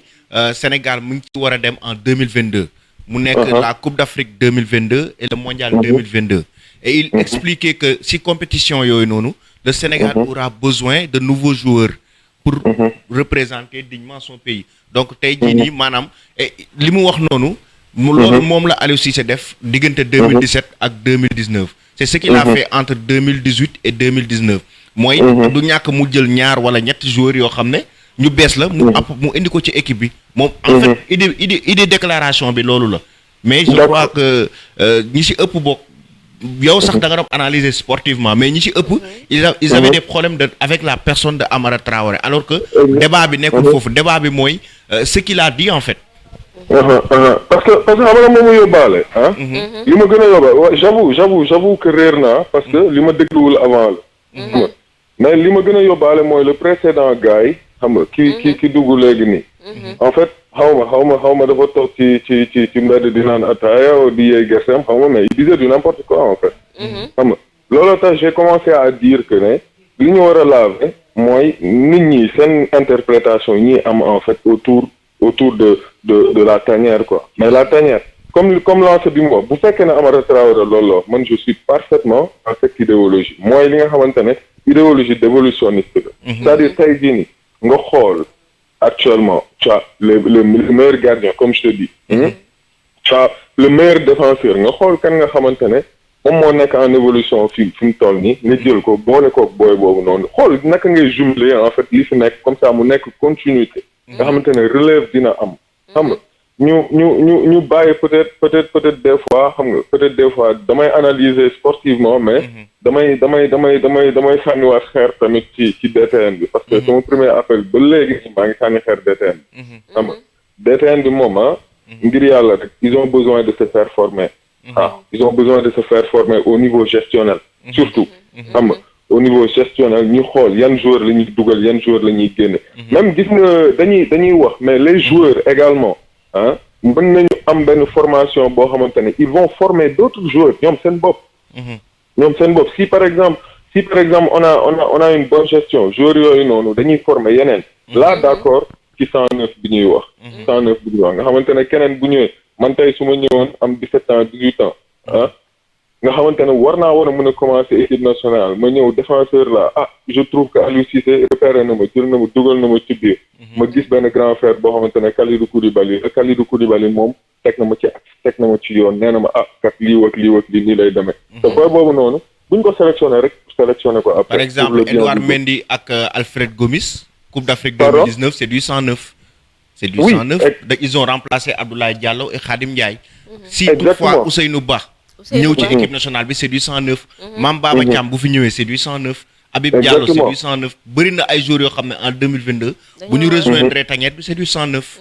Sénégal mu ngi ci war a dem en 2022 mu nekk la Coupe d'Afrique 2022 et le Mondial 2022 et il expliquait que si compétition yooyu noonu le Sénégal aura besoin de nouveaux joueurs pour représenter dignement son pays donc tey jii nii maanaam li mu wax noonu loolu moom la Aliou Cissé def diggante 2017 ak 2019 c'est ce qu'il a fait entre 2018 et 2019 mooy du ñàkk mu jël ñaar wala ñetti joueurs yoo xam ne ñu bees la mu indi ko ci équipe bi moom en fait idée déclaration bi loolu la mais je crois que ñi ci ëpp bokk yow sax da nga doon analyser sportivement mais ñi ci ëpp ils avaient des problèmes avec la personne de Amara Traoré alors que débat bi nekkul foofu débat bi mooy ce qu'il a dit en fait. parce que xam nga moom mu yóbbaale li ma gën a yóbbaale j'avoue que réer naa parce que li ma dégluwul avant la mais li ma gën a yóbbaale mooy le précédent gars yi xam nga ki dugg léegi nii en fait xaw ma dafa toog ci mbedd di naan ataaya di yeey gerteem xaw ma mais il disait du n'importe quoi en fait xam nga loolu tax j'ai commencé à dire que ne li ñu war a laver mooy nit ñi seen interprétation ñi am en fait autour de la tanière quoi mais la tanière comme lancé bi mu wax bu fekkee ne Amara Traoré loolu man je suis parfaitement dans cette idéologie mooy li nga xamante ne idéologie d'évolutionniste la c'est-à-dire tey jii ni nga xool actuellement tu as le meilleur gardien comme je te dis tu as le meilleur défenseur nga xool kan nga xamante ne moom moo nekk en évolution fi mu toll nii nga jël ko boole koog booy boobu noonu xool naka ngay jumeler en fait li fi nekk comme ça mu nekk continuité nga xamante ne relève dina am xam nga ñu bàyyi peut-être des fois xam nga peut-être des fois damay analyser sportivement mais damay sànniwaat xeer tamit ci DTN bi parce que sama premier appel ba léegi maa ngi sànni xeer DTN bi xam nga DTN bi moom ngir yàlla rek ils ont besoin de se faire former ils ont besoin de se faire former au niveau gestionnel surtout xam nga au niveau gestionnel ñu xool yan joueurs la ñuy dugal yan joueurs la ñuy génne même gis nga dañuy wax mais les joueurs également mën nañu am benn formation boo xamante ne ils vont former d'autres joueurs ñoom seen bopp si par exemple on a une bonne gestion joueurs yooyu noonu dañuy former yeneen là d'accord ci 109 bi ñuy wax nga xamante ne keneen bu ñëwee man tey su ma ñëwoon am 17 ans 18 ans nga xamante ne war a mën a commencer équipe nationale ma ñëw défenseur la je trouve que Aliou Cissé repéré na ma jël na ma dugal na ma ci biir ma gis benn grand frère boo xamante ne Kalidou Koulibaly moom teg na ma ci yoon nee na ma kat lii ak lii nii lay demee te booy boobu noonu buñ ko sélectionné rek sélectionné ko après. Par exemple Edouard Mendy ak Alfred Gomis Coupe d'Afrique 2019 c'est du 109. C'est du 109. Ils ont remplacé Abdoulaye Diallo et Khadim Ndiaye. Si toutefois Ousseynou Ba ñëw ci équipe nationale bi c'est du 109. Mame Baba Thiam bu fi ñëwee c'est du 109. Habib Diallo c'est du 109. bëri na ay joueurs yoo xam ne en 2022 bu ñu rejoindre Tagnette bi c'est du 109.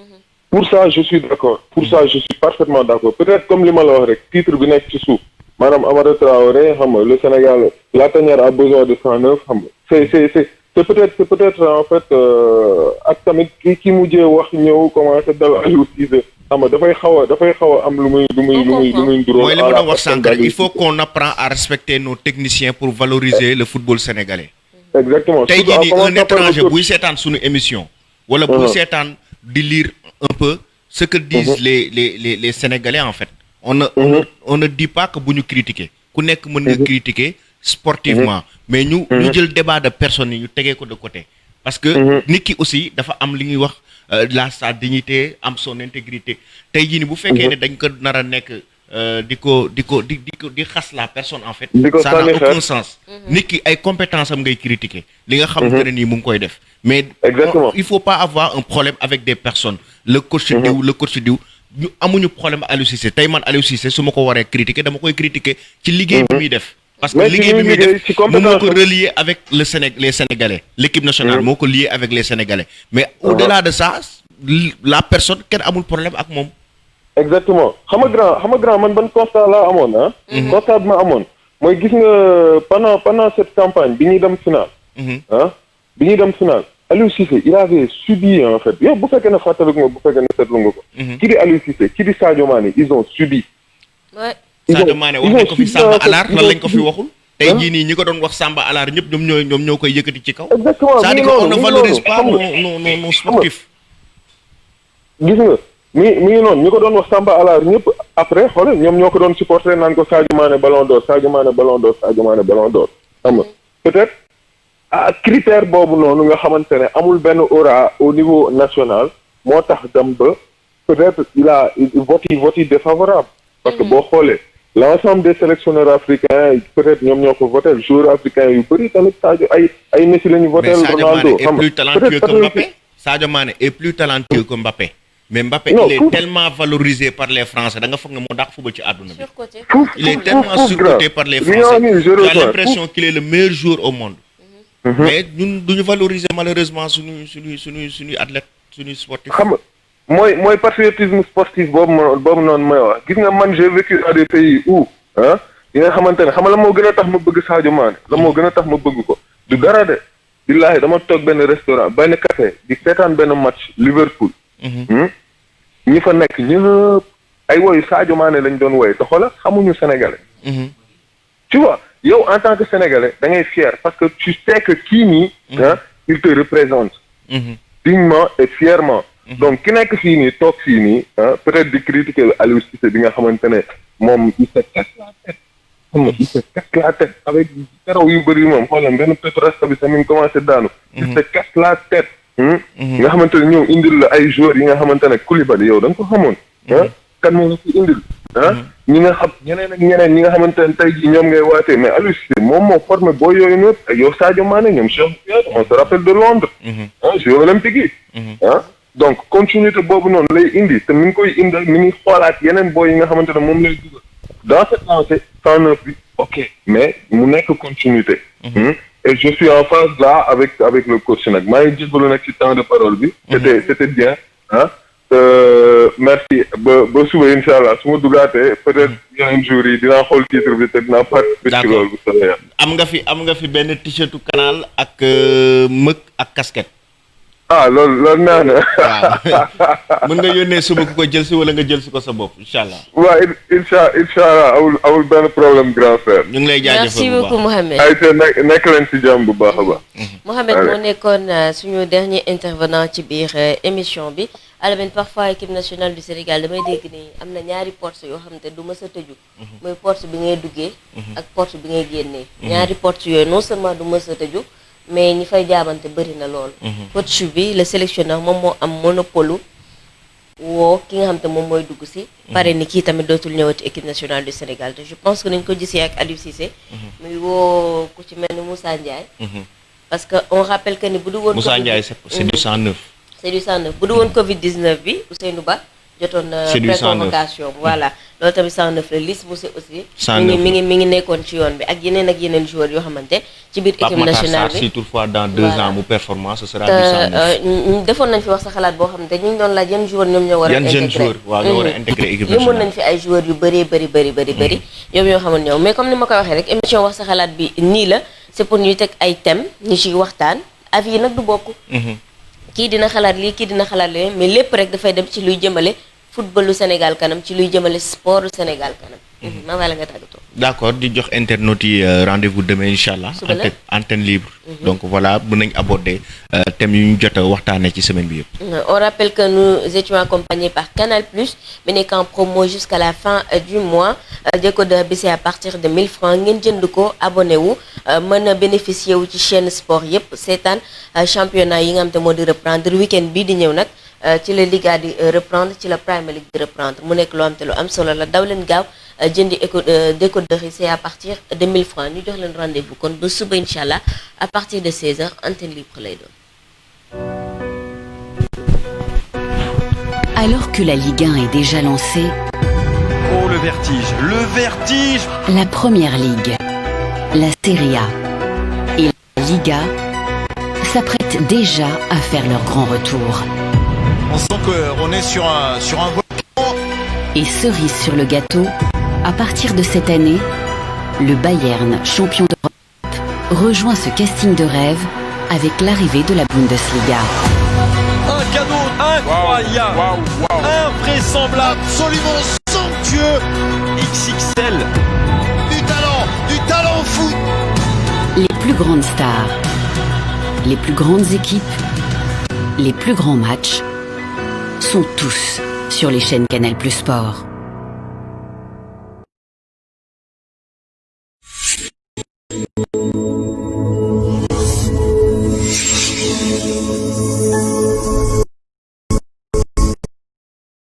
Pour ça je suis d'accord. Pour ça je suis parfaitement d'accord. Peut-être comme li ma la wax rek titre bi nekk ci suuf maanaam Amara Traoré xam nga le Sénégal la Tagnette a besoin de 109 xam nga c'est peut-être en fait ak tamit ki mujjee wax ñëw commencé dal Aliou Cissé xam nga dafay xaw a am lu muy nduróo. mooy li ma doon wax sànq rek il faut qu'on apprend à respecter nos techniciens pour valoriser le football sénégalais. Exactement. tey jii nii un étranger buy seetaan suñu émission. wala buy seetaan di lire un peu ce que disent les Sénégalais en fait. on ne dit pas que bu ñu critiquer ku nekk mën nga critiquer sportivement mais ñu jël débat de personnes yi ñu tegee ko de côté parce que nit ki aussi dafa am li ñuy wax sa dignité am son intégrité tey jii ni bu fekkee ne dañ ko nar a nekk di xas la personne en fait ça n'a aucun sens nit ki ay compétences am ngay critiquer li nga xam ne nii mu ngi koy def mais il faut pas avoir un problème avec des personnes le coach diw ñu amuñu problème Aliou Cissé tey man Aliou Cissé su ma ko waree critiquer dama koy critiquer ci liggéey bi muy def parce que liggéey bi muy def moom moo ko relier avec les Sénégalais l'équipe nationale moo ko lié avec les Sénégalais mais au-delà de ça la personne kenn amul problème ak moom. Exactement xam nga grand man ban constat laa amoon constat bi ma amoon mooy gis nga pendant cette campagne bi ñuy dem finale Aliou Cissé il avait subi en fait yow bu fekkee ne fàttaliku nga bu fekkee ne seetlu nga ko ki di Aliou Cissé ki di Sadio Mané ils ont subi. Sadio Mané wax nañ ko fi Samba Alar lan lañ ko fi waxul. tey jii nii ñi ko doon wax Samba Alar ñëpp ñoom ñoo koy yëkkati ci kaw. exactement c'est-à-dire qu'on ne valorise pas nos sportifs. gis nga mi ngi noonu ñi ko doon wax Samba Alar ñëpp après xoolal ñoom ñoo ko doon supporter naan ko Sadio Mané Ballon d'Or Sadio Mané Ballon d'Or Sadio Mané Ballon d'Or xam nga peut-être critère boobu noonu nga xamante ne amul benn aura au niveau national moo tax dem ba peut-être il vote défavorable parce que boo xoolee l'ensemble des sélectionneurs africains peut-être ñoom ñoo ko voté joueurs africains yu bëri tamit Sadio ay Messi la ñu voté Ronaldo xam nga Sadio Mané est plus talentueux que Mbappé mais Mbappé il est tellement valorisé par les Français da nga foog ne moo dàq football ci àdduna bi il est tellement surcoté par les Français j'ai l'impression qu'il est le meilleur joueur au monde mais ñun duñu valoriser malheureusement suñuy athlète suñuy sportif xam nga mooy patriotisme sportif boobu noonu may wax gis nga man j'ai vécu dans des pays où yi nga xamante ne xam nga la moo gën a tax ma bëgg Sadio Mané la moo gën a tax ma bëgg ko du dara de billaahi dama toog benn restaurant benn café di seetaan benn match Liverpool ñi fa nekk ñëpp ay woyu Sadio Mané lañ doon woy te xoolal xamuñu sénégalais tu vois yow en tant que sénégalais da ngay fier parce que tu sais que kii nii il te représente dignement et fièrement donc ki nekk fii nii toog fii nii peut-être di critiquer Aliou Cissé bi nga xamante ne moom il se casse la tête xam nga il se casse la tête avec karaw yu bëri moom xoolal benn pétrasta bi sa mi ngi commencé daanu il se casse la tête nga xamante ne ñëw indil la ay joueurs yi nga xamante ne Koulibaly yow da nga ko xamoon kan moo la fi indil ñi nga xam ñeneen ak ñeneen ñi nga xamante ne tey jii ñoom ngay waatee mais Aliou Cissé moom moo formé boo yooyu ñëpp ak yow Sadio Mané ñoom Cheikh Diallo on se rappelle de Londres Jeux olympiques yi donc continuité boobu noonu lay indi te mi ngi koy indal mi ngi xoolaat yeneen booy yi nga xamante ne moom lay dugal dans cette lancée 109 bi ok mais mu nekk continuité et je suis en phase là avec le coach nag maa ngi jégalu nag ci temps de parole bi c'était bien merci ba suba incha allah su ma dugaatee peut-être yeneen jours yi dinaa xool titre bi te dinaa participer ci loolu bu soobee am nga fi benn t-shirtu Canal ak mëg ak casquette ah loolu neex na. waaw mën nga yónnee suba ku ko jël si wala nga jël si ko sa bopp incha allah. waaw incha allah awul benn problème grand frère. ñu ngi lay jaajëfal bu baax merci beaucoup Mohamed. ay te nekk leen si jàmm bu baax a baax. Mohamed moo nekkoon suñu dernier intervenant ci biir émission bi. alors parfois équipe nationale du Sénégal damay dégg ni am na ñaari porte yoo xam te du mës a tëju. mooy porte bi ngay duggee. ak porte bi ngay génnee. ñaari porte yooyu non seulement du mës a tëju. mais ñi fay jaabante bëri na lool. coach bi le sélectionneur moom moo am monopole woo ki nga xam te moom mooy dugg si. pare ni kii tamit dootul ñëwati équipe nationale du Sénégal te je pense que nañ ko gisee ak Aliou Cissé. muy woo ku ci mel ni Moussa Ndiaye. parce que on rappelle que ni bu du woon. Moussa Ndiaye c'est du 109. c'est du 109 bu du woon Covid 19 bi Ousseynou Ba jotoon pré-convocation voilà loolu tamit 109 la liste bu aussi. 109 mi ngi nekkoon ci yoon bi ak yeneen joueurs yoo xamante ci biir équipe nationale bi si toutefois dans 2 ans mu performance ce sera du 109. defoon nañ fi wax sa xalaat boo xamante ñu ngi doon laaj yan joueurs ñoom ñoo war a intégré waaw ñoo war a intégré équipe nationale limoon nañ fi ay joueurs yu bëri ñoom ñoo xamoon ñëw mais comme ni ma ko waxee rek émission wax sa xalaat bi nii la c'est pour ñuy teg ay thèmes ñu ci waxtaan avis yi nag du bokk. kii dina xalaat lii kii dina xalaat lee mais lépp rek dafay dem ci luy jëmale footballu Sénégal kanam ci luy jëmale sportu Sénégal kanam. maa ngi la nga tàggatoo. d'accord di jox internautes yi rendez-vous demain incha allah. antenne libre. donc voilà mën nañ aborder thèmes yu ñu jot a waxtaanee ci semaine bi yëpp. on rappelle que nous étions accompagnés par Canal+, mais nekk en promo jusqu'à la fin du mois décodeur bi c'est à partir de 1000 francs ngeen jënd ko abonné wu mën a bénéficier wu ci chaîne sport yëpp seetaan championnat yi nga xam te moo di reprendre week-end bii di ñëw nag ci la Liga di reprendre ci la Premier League di reprendre mu nekk loo xam te lu am solo la daw leen gaaw jëndi décodeur yi c'est à partir de 1000 francs ñu jox leen rendez-vous kon ba suba incha allah à partir de 16h antenne libre lay doon. Alors que la Ligue 1 est déjà lancée, oh le vertige, la Première Ligue, la Serie A et la Liga s'apprêtent déjà à faire leur grand retour. On sent qu'on est sur un volcan. Et cerise sur le gâteau, à partir de cette année, le Bayern, champion d'Europe, rejoint ce casting de rêve avec l'arrivée de la Bundesliga. Un cadeau incroyable, invraisemblable, absolument somptueux, XXL, du talent fou. Les plus grandes stars, les plus grandes équipes, les plus grands matchs sont tous sur les chaînes Canal+ Sport.